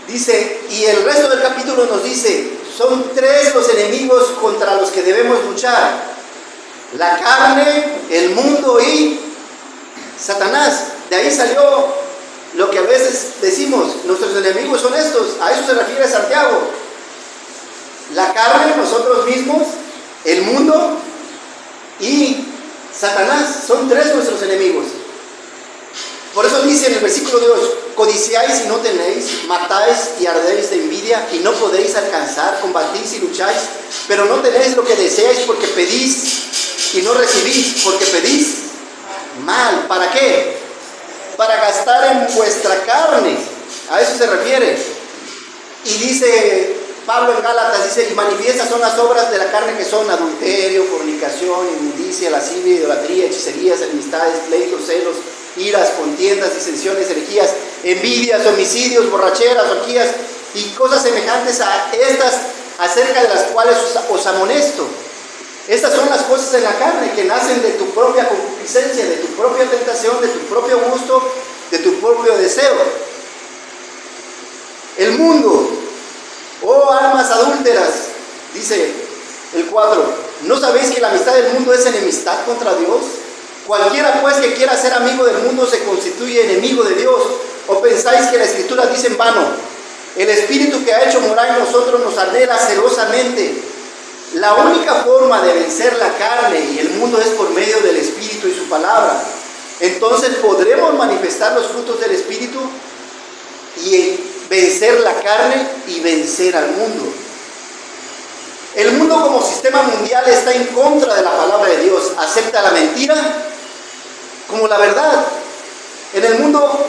Dice, y el resto del capítulo nos dice, son 3 los enemigos contra los que debemos luchar: la carne, el mundo y Satanás. De ahí salió lo que a veces decimos, nuestros enemigos son estos. A eso se refiere Santiago. La carne, nosotros mismos, el mundo y Satanás. Son 3 nuestros enemigos. Por eso dice en el versículo 2, codiciáis y no tenéis, matáis y ardéis de envidia y no podéis alcanzar, combatís y lucháis, pero no tenéis lo que deseáis porque pedís y no recibís, porque pedís mal. ¿Para qué? Para gastar en vuestra carne. A eso se refiere. Y dice Pablo en Gálatas, dice, y manifiestas son las obras de la carne, que son adulterio, fornicación, inmundicia, lascivia, idolatría, hechicerías, enemistades, pleitos, celos, iras, contiendas, disensiones, herejías, envidias, homicidios, borracheras, orgías y cosas semejantes a estas, acerca de las cuales os amonesto. Estas son las cosas en la carne que nacen de tu propia concupiscencia, de tu propia tentación, de tu propio gusto, de tu propio deseo. El mundo, oh almas adúlteras, dice el 4, ¿no sabéis que la amistad del mundo es enemistad contra Dios? Cualquiera pues que quiera ser amigo del mundo se constituye enemigo de Dios. ¿O pensáis que la Escritura dice en vano? El Espíritu que ha hecho morar en nosotros nos anhela celosamente. La única forma de vencer la carne y el mundo es por medio del Espíritu y su palabra. Entonces podremos manifestar los frutos del Espíritu y vencer la carne y vencer al mundo. El mundo como sistema mundial está en contra de la palabra de Dios. Acepta la mentira como la verdad. En el mundo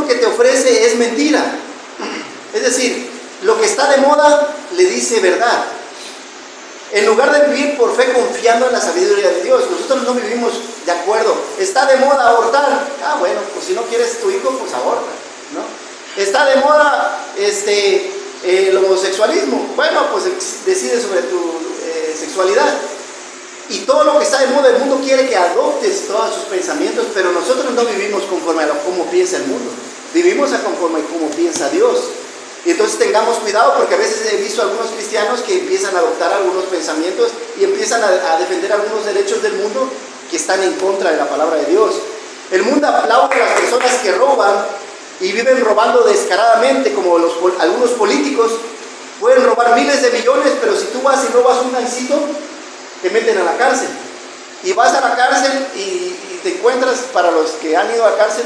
que te ofrece es mentira. Es decir, lo que está de moda le dice verdad. En lugar de vivir por fe confiando en la sabiduría de Dios, nosotros no vivimos de acuerdo. Está de moda abortar. Bueno, pues si no quieres tu hijo, pues aborta, ¿no? Está de moda el homosexualismo. Bueno, pues decide sobre tu sexualidad. Y todo lo que está de moda, el mundo quiere que adoptes todos sus pensamientos, pero nosotros no vivimos conforme a cómo piensa el mundo. Vivimos conforme a cómo piensa Dios. Y entonces tengamos cuidado, porque a veces he visto algunos cristianos que empiezan a adoptar algunos pensamientos y empiezan a defender algunos derechos del mundo que están en contra de la palabra de Dios. El mundo aplaude a las personas que roban y viven robando descaradamente, como algunos políticos pueden robar miles de millones, pero si tú vas y robas un gancito, te meten a la cárcel. Y vas a la cárcel y te encuentras, para los que han ido a la cárcel,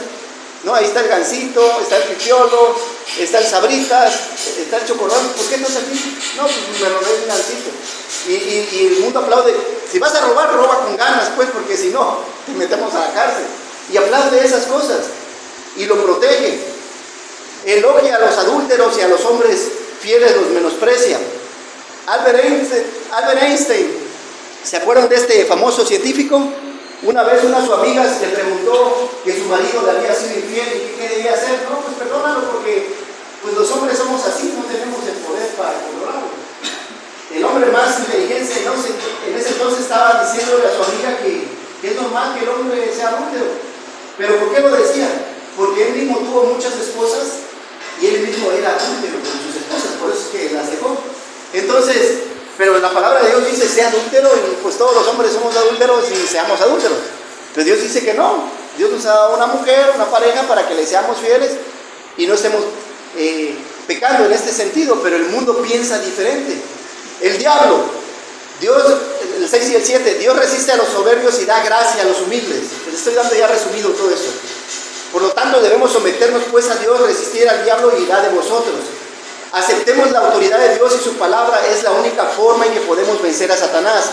¿no? Ahí está el gansito, está el pipiolo, está el sabritas, está el chocolate. ¿Por qué no es aquí? No, pues me robé un gansito. Y el mundo aplaude. Si vas a robar, roba con ganas, pues, porque si no, te metemos a la cárcel. Y aplaude esas cosas y lo protege. Elogia a los adúlteros y a los hombres fieles los menosprecia. Albert Einstein, ¿se acuerdan de este famoso científico? Una vez una de sus amigas le preguntó que su marido le había sido infiel y qué debía hacer. No, pues perdónalo, porque pues los hombres somos así, no tenemos el poder para controlarlo. El hombre más inteligente en ese entonces estaba diciéndole a su amiga que es normal que el hombre sea adúltero. ¿Pero por qué lo decía? Porque él mismo tuvo muchas esposas y él mismo era adúltero con sus esposas, por eso es que las dejó. Entonces, pero la palabra de Dios dice, sea adúltero, y pues todos los hombres somos adúlteros y seamos adúlteros. Pero Dios dice que no. Dios nos ha dado una mujer, una pareja, para que le seamos fieles y no estemos pecando en este sentido, pero el mundo piensa diferente. El diablo, Dios, el 6 y el 7, Dios resiste a los soberbios y da gracia a los humildes. Les estoy dando ya resumido todo esto. Por lo tanto, debemos someternos pues a Dios, resistir al diablo y irá de vosotros. Aceptemos la autoridad de Dios y su palabra es la única forma en que podemos vencer a Satanás.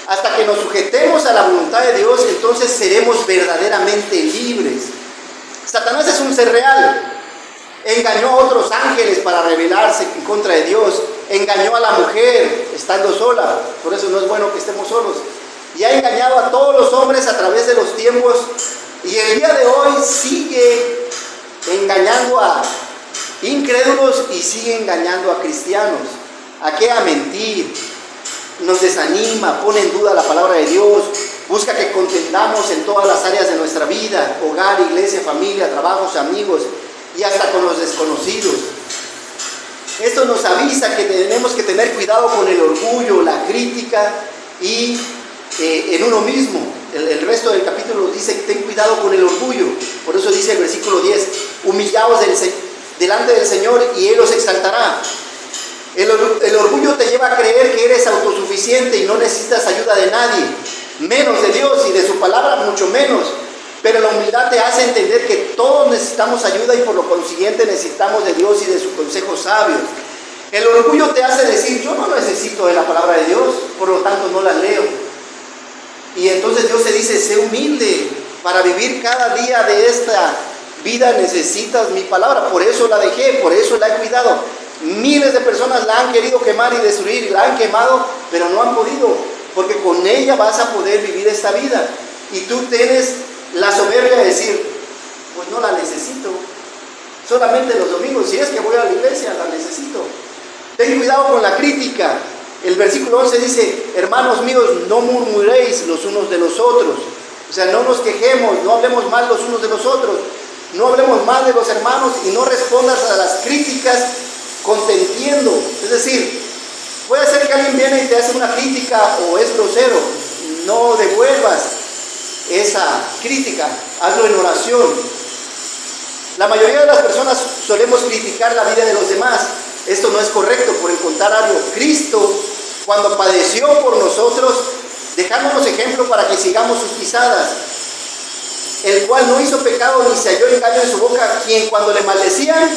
Hasta que nos sujetemos a la voluntad de Dios, entonces seremos verdaderamente libres. Satanás es un ser real. Engañó a otros ángeles para rebelarse en contra de Dios. Engañó a la mujer estando sola. Por eso no es bueno que estemos solos. Y ha engañado a todos los hombres a través de los tiempos. Y el día de hoy sigue engañando a incrédulos y sigue engañando a cristianos. ¿A qué? A mentir. Nos desanima, pone en duda la palabra de Dios, busca que contendamos en todas las áreas de nuestra vida: hogar, iglesia, familia, trabajos, amigos y hasta con los desconocidos. Esto nos avisa que tenemos que tener cuidado con el orgullo, la crítica y en uno mismo. El resto del capítulo dice: ten cuidado con el orgullo. Por eso dice el versículo 10: humillaos delante del Señor y Él os exaltará. El orgullo te lleva a creer que eres autosuficiente y no necesitas ayuda de nadie, menos de Dios y de su palabra mucho menos. Pero la humildad te hace entender que todos necesitamos ayuda y por lo consiguiente necesitamos de Dios y de su consejo sabio. El orgullo te hace decir: yo no necesito de la palabra de Dios, por lo tanto no la leo. Y entonces Dios te dice: sé humilde, para vivir cada día de esta vida necesitas mi palabra. Por eso la dejé, por eso la he cuidado. Miles de personas la han querido quemar y destruir, la han quemado, pero no han podido, porque con ella vas a poder vivir esta vida. Y tú tienes la soberbia de decir: pues no la necesito, solamente los domingos, si es que voy a la iglesia, la necesito. Ten cuidado con la crítica. El versículo 11 dice: hermanos míos, no murmuréis los unos de los otros. O sea, no nos quejemos, no hablemos mal los unos de los otros, no hablemos mal de los hermanos y no respondas a las críticas contendiendo. Es decir, puede ser que alguien viene y te hace una crítica o es grosero, no devuelvas esa crítica, hazlo en oración. La mayoría de las personas solemos criticar la vida de los demás. Esto no es correcto, por el contrario, Cristo, cuando padeció por nosotros, dejándonos ejemplo para que sigamos sus pisadas, el cual no hizo pecado ni se halló engaño en su boca, quien cuando le maldecían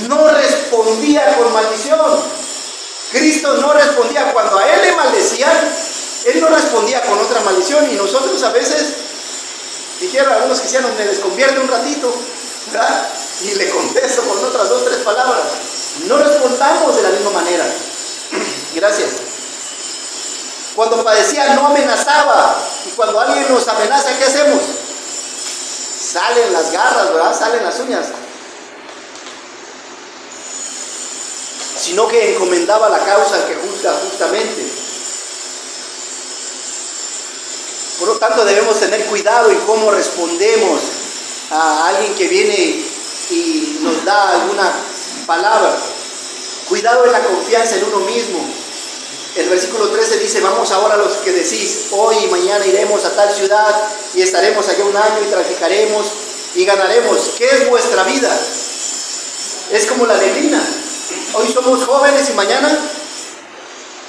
no respondía con maldición. Cristo no respondía cuando a él le maldecían, él no respondía con otra maldición. Y nosotros a veces, dijeron algunos cristianos: me desconvierto un ratito, ¿verdad? Y le contesto con otras 2 o 3 palabras. No respondamos de la misma manera. Gracias. Cuando padecía no amenazaba, y cuando alguien nos amenaza, ¿qué hacemos? Salen las garras, ¿verdad? Salen las uñas. sino que encomendaba la causa al que juzga justamente. Por lo tanto, debemos tener cuidado en cómo respondemos a alguien que viene y nos da alguna palabra. Cuidado en la confianza en uno mismo. El versículo 13 dice: vamos ahora los que decís, hoy y mañana iremos a tal ciudad y estaremos allá un año y traficaremos y ganaremos. ¿Qué es vuestra vida? Es como la neblina. Hoy somos jóvenes y mañana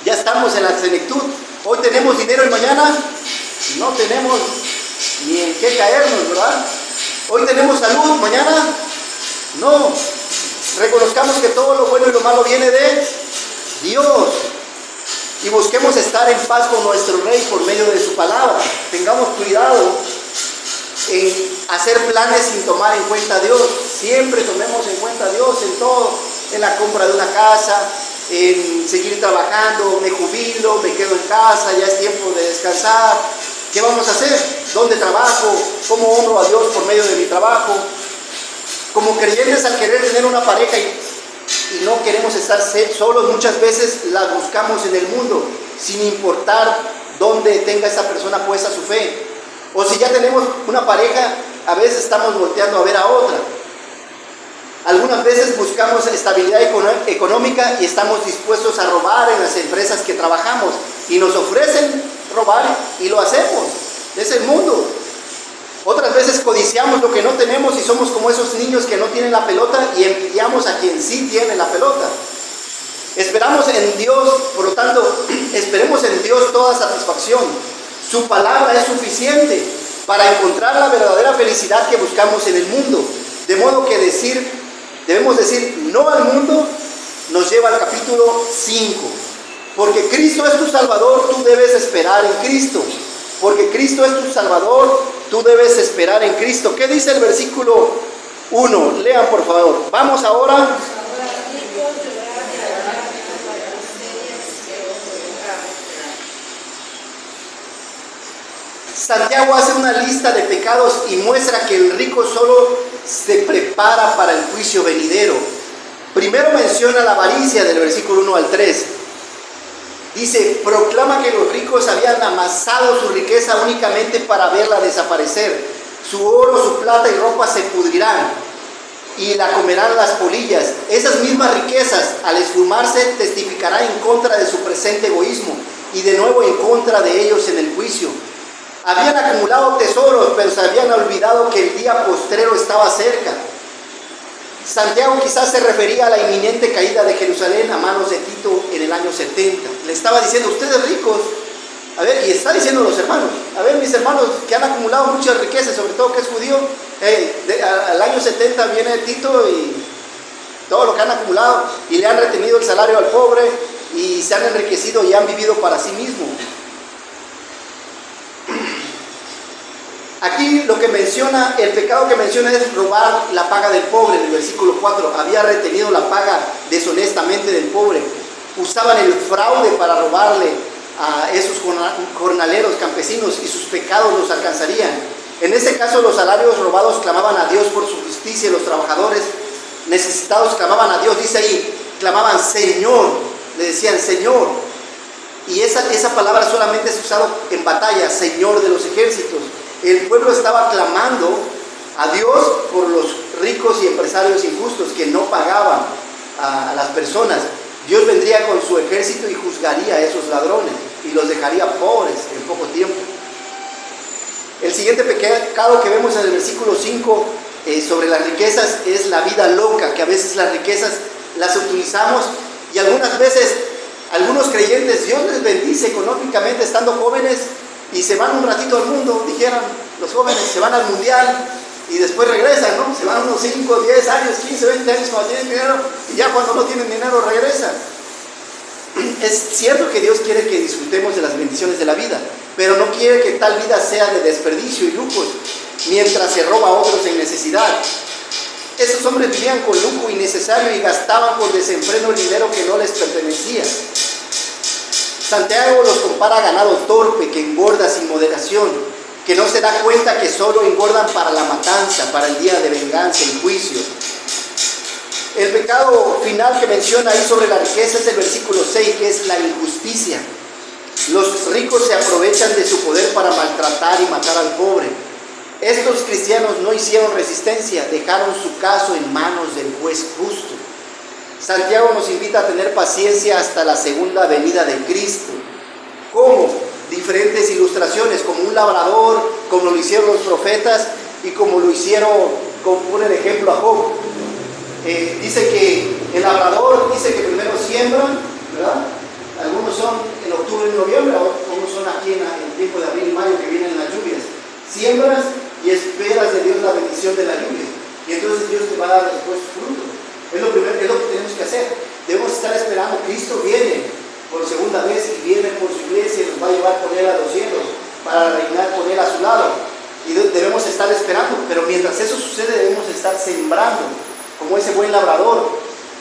ya estamos en la senectud. Hoy tenemos dinero y mañana no tenemos ni en qué caernos, ¿verdad? Hoy tenemos salud, mañana no. Reconozcamos que todo lo bueno y lo malo viene de Dios. Y busquemos estar en paz con nuestro Rey por medio de su palabra. Tengamos cuidado en hacer planes sin tomar en cuenta a Dios. Siempre tomemos en cuenta a Dios en todo. En la compra de una casa, en seguir trabajando, me jubilo, me quedo en casa, ya es tiempo de descansar. ¿Qué vamos a hacer? ¿Dónde trabajo? ¿Cómo honro a Dios por medio de mi trabajo? Como creyentes, al querer tener una pareja y no queremos estar solos, muchas veces la buscamos en el mundo, sin importar dónde tenga esa persona puesta su fe. O si ya tenemos una pareja, a veces estamos volteando a ver a otra. Algunas veces buscamos estabilidad económica y estamos dispuestos a robar en las empresas que trabajamos. Y nos ofrecen robar y lo hacemos. Es el mundo. Otras veces codiciamos lo que no tenemos y somos como esos niños que no tienen la pelota y envidiamos a quien sí tiene la pelota. Esperamos en Dios, por lo tanto, esperemos en Dios toda satisfacción. Su palabra es suficiente para encontrar la verdadera felicidad que buscamos en el mundo. De modo que debemos decir no al mundo, nos lleva al capítulo 5. Porque Cristo es tu Salvador, tú debes esperar en Cristo. Porque Cristo es tu Salvador, tú debes esperar en Cristo. ¿Qué dice el versículo 1? Lean por favor. Vamos ahora. Santiago hace una lista de pecados y muestra que el rico solo se prepara para el juicio venidero. Primero menciona la avaricia del versículo 1 al 3. Dice: proclama que los ricos habían amasado su riqueza únicamente para verla desaparecer. Su oro, su plata y ropa se pudrirán y la comerán las polillas. Esas mismas riquezas, al esfumarse, testificarán en contra de su presente egoísmo y de nuevo en contra de ellos en el juicio. Habían acumulado tesoros, pero se habían olvidado que el día postrero estaba cerca. Santiago quizás se refería a la inminente caída de Jerusalén a manos de Tito en el año 70. Le estaba diciendo: ustedes ricos, a ver, y está diciendo a los hermanos, a ver, mis hermanos que han acumulado muchas riquezas, sobre todo que es judío, al año 70 viene Tito y todo lo que han acumulado, y le han retenido el salario al pobre, y se han enriquecido y han vivido para sí mismos. Aquí lo que menciona, el pecado que menciona es robar la paga del pobre. En el versículo 4, había retenido la paga deshonestamente del pobre. Usaban el fraude para robarle a esos jornaleros campesinos y sus pecados los alcanzarían. En este caso, los salarios robados clamaban a Dios por su justicia y los trabajadores necesitados clamaban a Dios. Dice ahí, clamaban Señor, le decían Señor. Y esa palabra solamente es usada en batalla, Señor de los ejércitos. El pueblo estaba clamando a Dios por los ricos y empresarios injustos que no pagaban a las personas. Dios vendría con su ejército y juzgaría a esos ladrones y los dejaría pobres en poco tiempo. El siguiente pecado que vemos en el versículo 5 sobre las riquezas es la vida loca, que a veces las riquezas las utilizamos y algunas veces algunos creyentes Dios les bendice económicamente estando jóvenes y se van un ratito al mundo, dijeran los jóvenes, se van al mundial y después regresan, ¿no? Se van unos 5, 10 años, 15, 20 años cuando tienen dinero y ya cuando no tienen dinero regresan. Es cierto que Dios quiere que disfrutemos de las bendiciones de la vida, pero no quiere que tal vida sea de desperdicio y lujos mientras se roba a otros en necesidad. Esos hombres vivían con lujo innecesario y gastaban con desenfreno el dinero que no les pertenecía. Santiago los compara a ganado torpe que engorda sin moderación, que no se da cuenta que solo engordan para la matanza, para el día de venganza y juicio. El pecado final que menciona ahí sobre la riqueza es el versículo 6, que es la injusticia. Los ricos se aprovechan de su poder para maltratar y matar al pobre. Estos cristianos no hicieron resistencia, dejaron su caso en manos del juez justo. Santiago nos invita a tener paciencia hasta la segunda venida de Cristo. ¿Cómo? Diferentes ilustraciones, como un labrador, como lo hicieron los profetas y como lo hicieron, como pone el ejemplo a Job. Dice que el labrador dice que primero siembran, ¿verdad? Algunos son en octubre y noviembre, otros son aquí en el tiempo de abril y mayo que vienen las lluvias. Siembras y esperas de Dios la bendición de la lluvia. Y entonces Dios te va a dar después fruto. Es lo primero, es lo que tenemos que hacer. Debemos estar esperando. Cristo viene por segunda vez y viene por su iglesia y nos va a llevar con él a los cielos para reinar con él a su lado. Y debemos estar esperando. Pero mientras eso sucede, debemos estar sembrando, como ese buen labrador.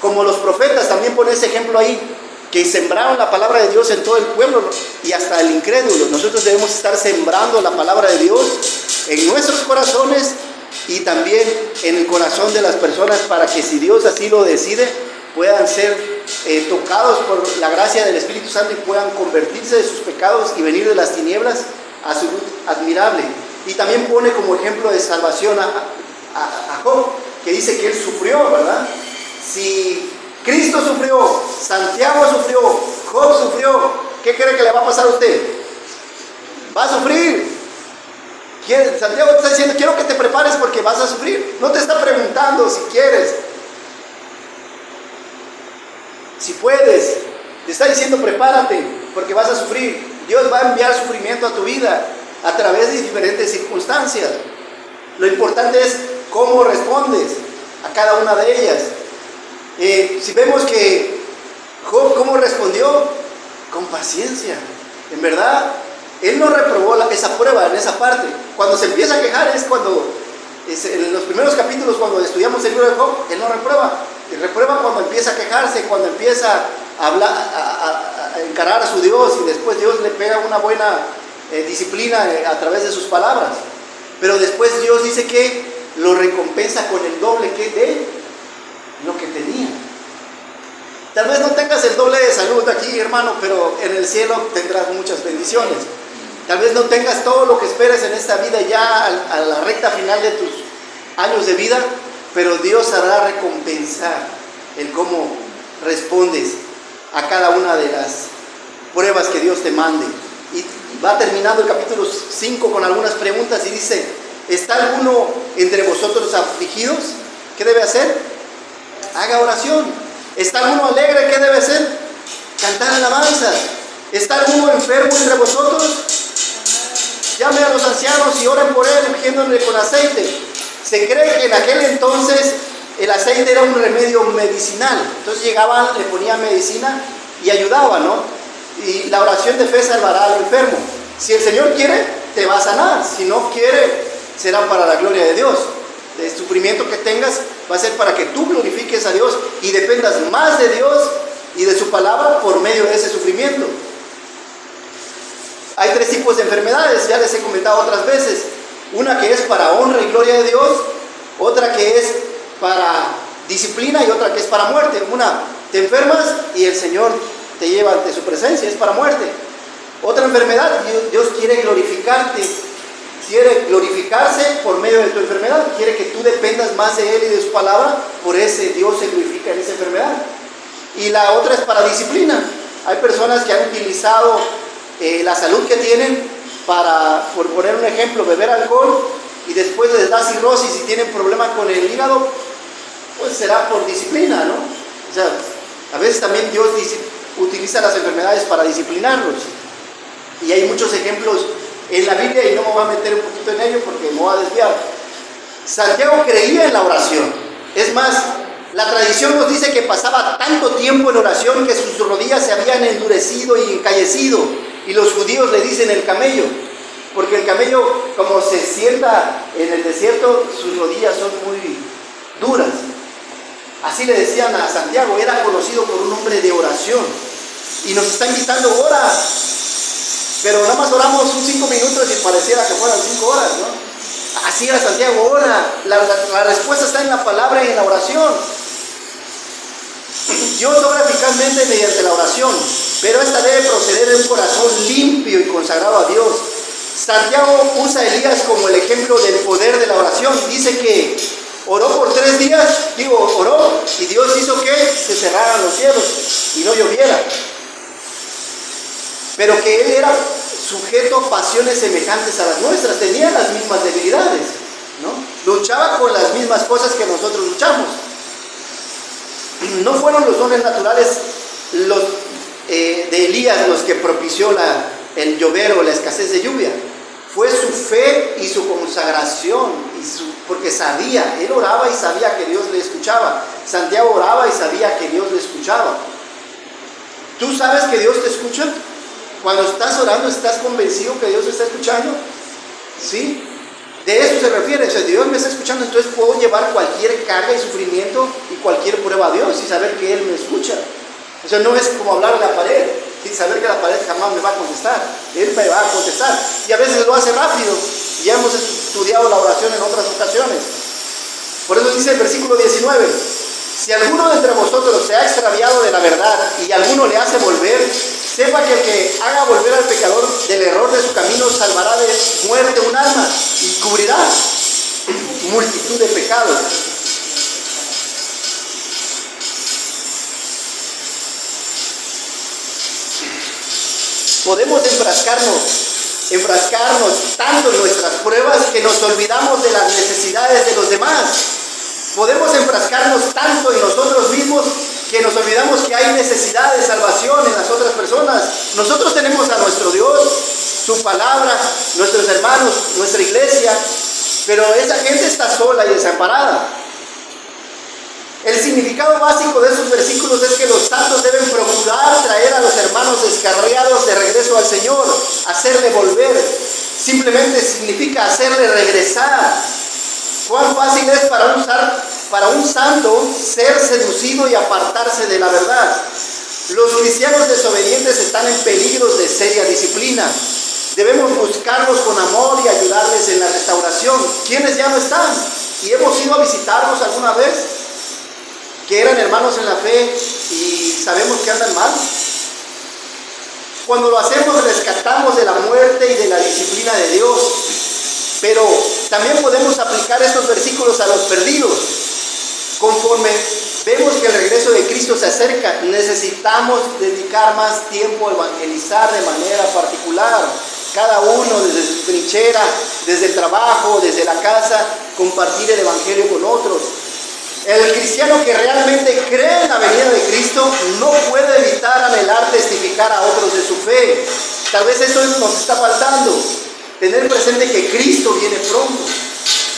Como los profetas, también pone ese ejemplo ahí, que sembraron la palabra de Dios en todo el pueblo y hasta el incrédulo. Nosotros debemos estar sembrando la palabra de Dios en nuestros corazones y también en el corazón de las personas, para que, si Dios así lo decide, puedan ser tocados por la gracia del Espíritu Santo y puedan convertirse de sus pecados y venir de las tinieblas a su luz admirable. Y también pone como ejemplo de salvación a Job, que dice que él sufrió, ¿verdad? Si Cristo sufrió, Santiago sufrió, Job sufrió, ¿qué cree que le va a pasar a usted? Va a sufrir. Santiago te está diciendo, quiero que te prepares porque vas a sufrir. No te está preguntando si quieres, si puedes. Te está diciendo, prepárate porque vas a sufrir. Dios va a enviar sufrimiento a tu vida a través de diferentes circunstancias. Lo importante es cómo respondes a cada una de ellas. Si vemos que Job, ¿cómo respondió? Con paciencia. En verdad, él no reprobó esa prueba en esa parte. Cuando se empieza a quejar es cuando, en los primeros capítulos, cuando estudiamos el libro de Job, él no reprueba. Él reprueba cuando empieza a quejarse, cuando empieza a hablar, a encarar a su Dios, y después Dios le pega una buena disciplina a través de sus palabras. Pero después Dios dice que lo recompensa con el doble que de lo que tenía. Tal vez no tengas el doble de salud aquí, hermano, pero en el cielo tendrás muchas bendiciones. Tal vez no tengas todo lo que esperes en esta vida ya a la recta final de tus años de vida, pero Dios hará recompensar el cómo respondes a cada una de las pruebas que Dios te mande. Y va terminando el capítulo 5 con algunas preguntas y dice: ¿está alguno entre vosotros afligidos? ¿Qué debe hacer? Haga oración. ¿Está alguno alegre? ¿Qué debe hacer? Cantar alabanzas. ¿Está alguno enfermo entre vosotros? Llame a los ancianos y oren por él, ungiéndole con aceite. Se cree que en aquel entonces el aceite era un remedio medicinal. Entonces llegaban, le ponían medicina y ayudaba, ¿no? Y la oración de fe salvará al enfermo. Si el Señor quiere, te va a sanar. Si no quiere, será para la gloria de Dios. El sufrimiento que tengas va a ser para que tú glorifiques a Dios y dependas más de Dios y de su palabra por medio de ese sufrimiento. Hay 3 tipos de enfermedades, ya les he comentado otras veces. Una que es para honra y gloria de Dios, otra que es para disciplina y otra que es para muerte. Una, te enfermas y el Señor te lleva ante su presencia, es para muerte. Otra enfermedad, Dios quiere glorificarte, quiere glorificarse por medio de tu enfermedad, quiere que tú dependas más de Él y de su palabra, por ese Dios se glorifica en esa enfermedad. Y la otra es para disciplina. Hay personas que han utilizado la salud que tienen para, por poner un ejemplo, beber alcohol y después les da cirrosis y tienen problemas con el hígado, pues será por disciplina, ¿no? O sea, a veces también Dios utiliza las enfermedades para disciplinarlos. Y hay muchos ejemplos en la Biblia y no me voy a meter un poquito en ello porque me voy a desviar. Santiago creía en la oración. Es más, la tradición nos dice que pasaba tanto tiempo en oración que sus rodillas se habían endurecido y encallecido. Y los judíos le dicen el camello, porque el camello, como se sienta en el desierto, sus rodillas son muy duras. Así le decían a Santiago, era conocido por un hombre de oración. Y nos está invitando, ora. Pero nada más oramos 5 minutos y pareciera que fueran 5 horas, ¿no? Así era Santiago, ora. La respuesta está en la palabra y en la oración. Dios obra eficazmente mediante la oración, pero esta debe proceder de un corazón limpio y consagrado a Dios. Santiago usa a Elías como el ejemplo del poder de la oración. Dice que oró por 3 días, oró, y Dios hizo que se cerraran los cielos y no lloviera. Pero que él era sujeto a pasiones semejantes a las nuestras, tenía las mismas debilidades, ¿no? Luchaba con las mismas cosas que nosotros luchamos. No fueron los dones naturales de Elías los que propició el llover o la escasez de lluvia. Fue su fe y su consagración, porque sabía, él oraba y sabía que Dios le escuchaba. Santiago oraba y sabía que Dios le escuchaba. ¿Tú sabes que Dios te escucha? Cuando estás orando, ¿estás convencido que Dios te está escuchando? ¿Sí? De eso se refiere. O sea, Dios me está escuchando, entonces puedo llevar cualquier carga y sufrimiento y cualquier prueba a Dios y saber que Él me escucha. O sea, no es como hablar a la pared y saber que la pared jamás me va a contestar. Él me va a contestar. Y a veces lo hace rápido. Ya hemos estudiado la oración en otras ocasiones. Por eso dice el versículo 19: si alguno de entre vosotros se ha extraviado de la verdad y alguno le hace volver, sepa que el que haga volver al pecador del error de su camino salvará de muerte un alma y cubrirá multitud de pecados. Podemos enfrascarnos tanto en nuestras pruebas que nos olvidamos de las necesidades de los demás. Podemos enfrascarnos tanto en nosotros mismos que nos olvidamos que hay necesidad de salvación en las otras personas. Nosotros tenemos a nuestro Dios, su palabra, nuestros hermanos, nuestra iglesia, pero esa gente está sola y desamparada. El significado básico de esos versículos es que los santos deben procurar traer a los hermanos descarriados de regreso al Señor, hacerle volver. Simplemente significa hacerle regresar. ¿Cuán fácil es para un santo ser seducido y apartarse de la verdad? Los cristianos desobedientes están en peligro de seria disciplina. Debemos buscarlos con amor y ayudarles en la restauración. ¿Quiénes ya no están? ¿Y hemos ido a visitarlos alguna vez? Que eran hermanos en la fe y sabemos que andan mal. Cuando lo hacemos, rescatamos de la muerte y de la disciplina de Dios. Pero también podemos aplicar estos versículos a los perdidos. Conforme vemos que el regreso de Cristo se acerca, necesitamos dedicar más tiempo a evangelizar de manera particular. Cada uno desde su trinchera, desde el trabajo, desde la casa, compartir el evangelio con otros. El cristiano que realmente cree en la venida de Cristo no puede evitar anhelar testificar a otros de su fe. Tal vez eso nos está faltando. Tener presente que Cristo viene pronto.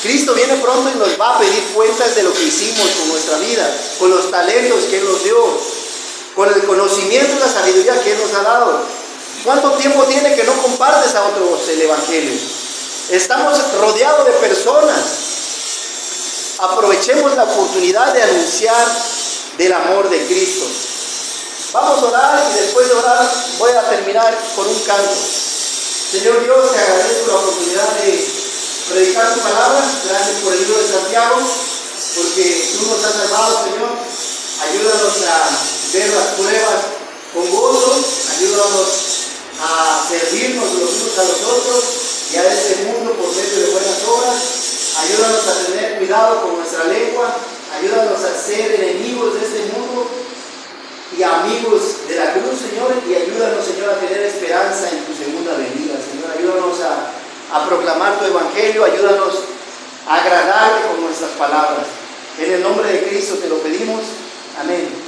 Cristo viene pronto y nos va a pedir cuentas de lo que hicimos con nuestra vida, con los talentos que Él nos dio, con el conocimiento y la sabiduría que Él nos ha dado. ¿Cuánto tiempo tiene que no compartes a otros el evangelio? Estamos rodeados de personas. Aprovechemos la oportunidad de anunciar del amor de Cristo. Vamos a orar y después de orar voy a terminar con un canto. Señor Dios, te agradezco la oportunidad de predicar tu palabra. Gracias por el libro de Santiago, porque tú nos has salvado, Señor. Ayúdanos a ver las pruebas con gozo. Ayúdanos a servirnos los unos a los otros y a este mundo por medio de buenas obras. Ayúdanos a tener cuidado con nuestra lengua. Ayúdanos a ser enemigos de este mundo y amigos de la cruz, Señor. Y ayúdanos, Señor, a tener esperanza en tu segunda venida, Señor. Ayúdanos a proclamar tu evangelio. Ayúdanos a agradarte con nuestras palabras. En el nombre de Cristo te lo pedimos. Amén.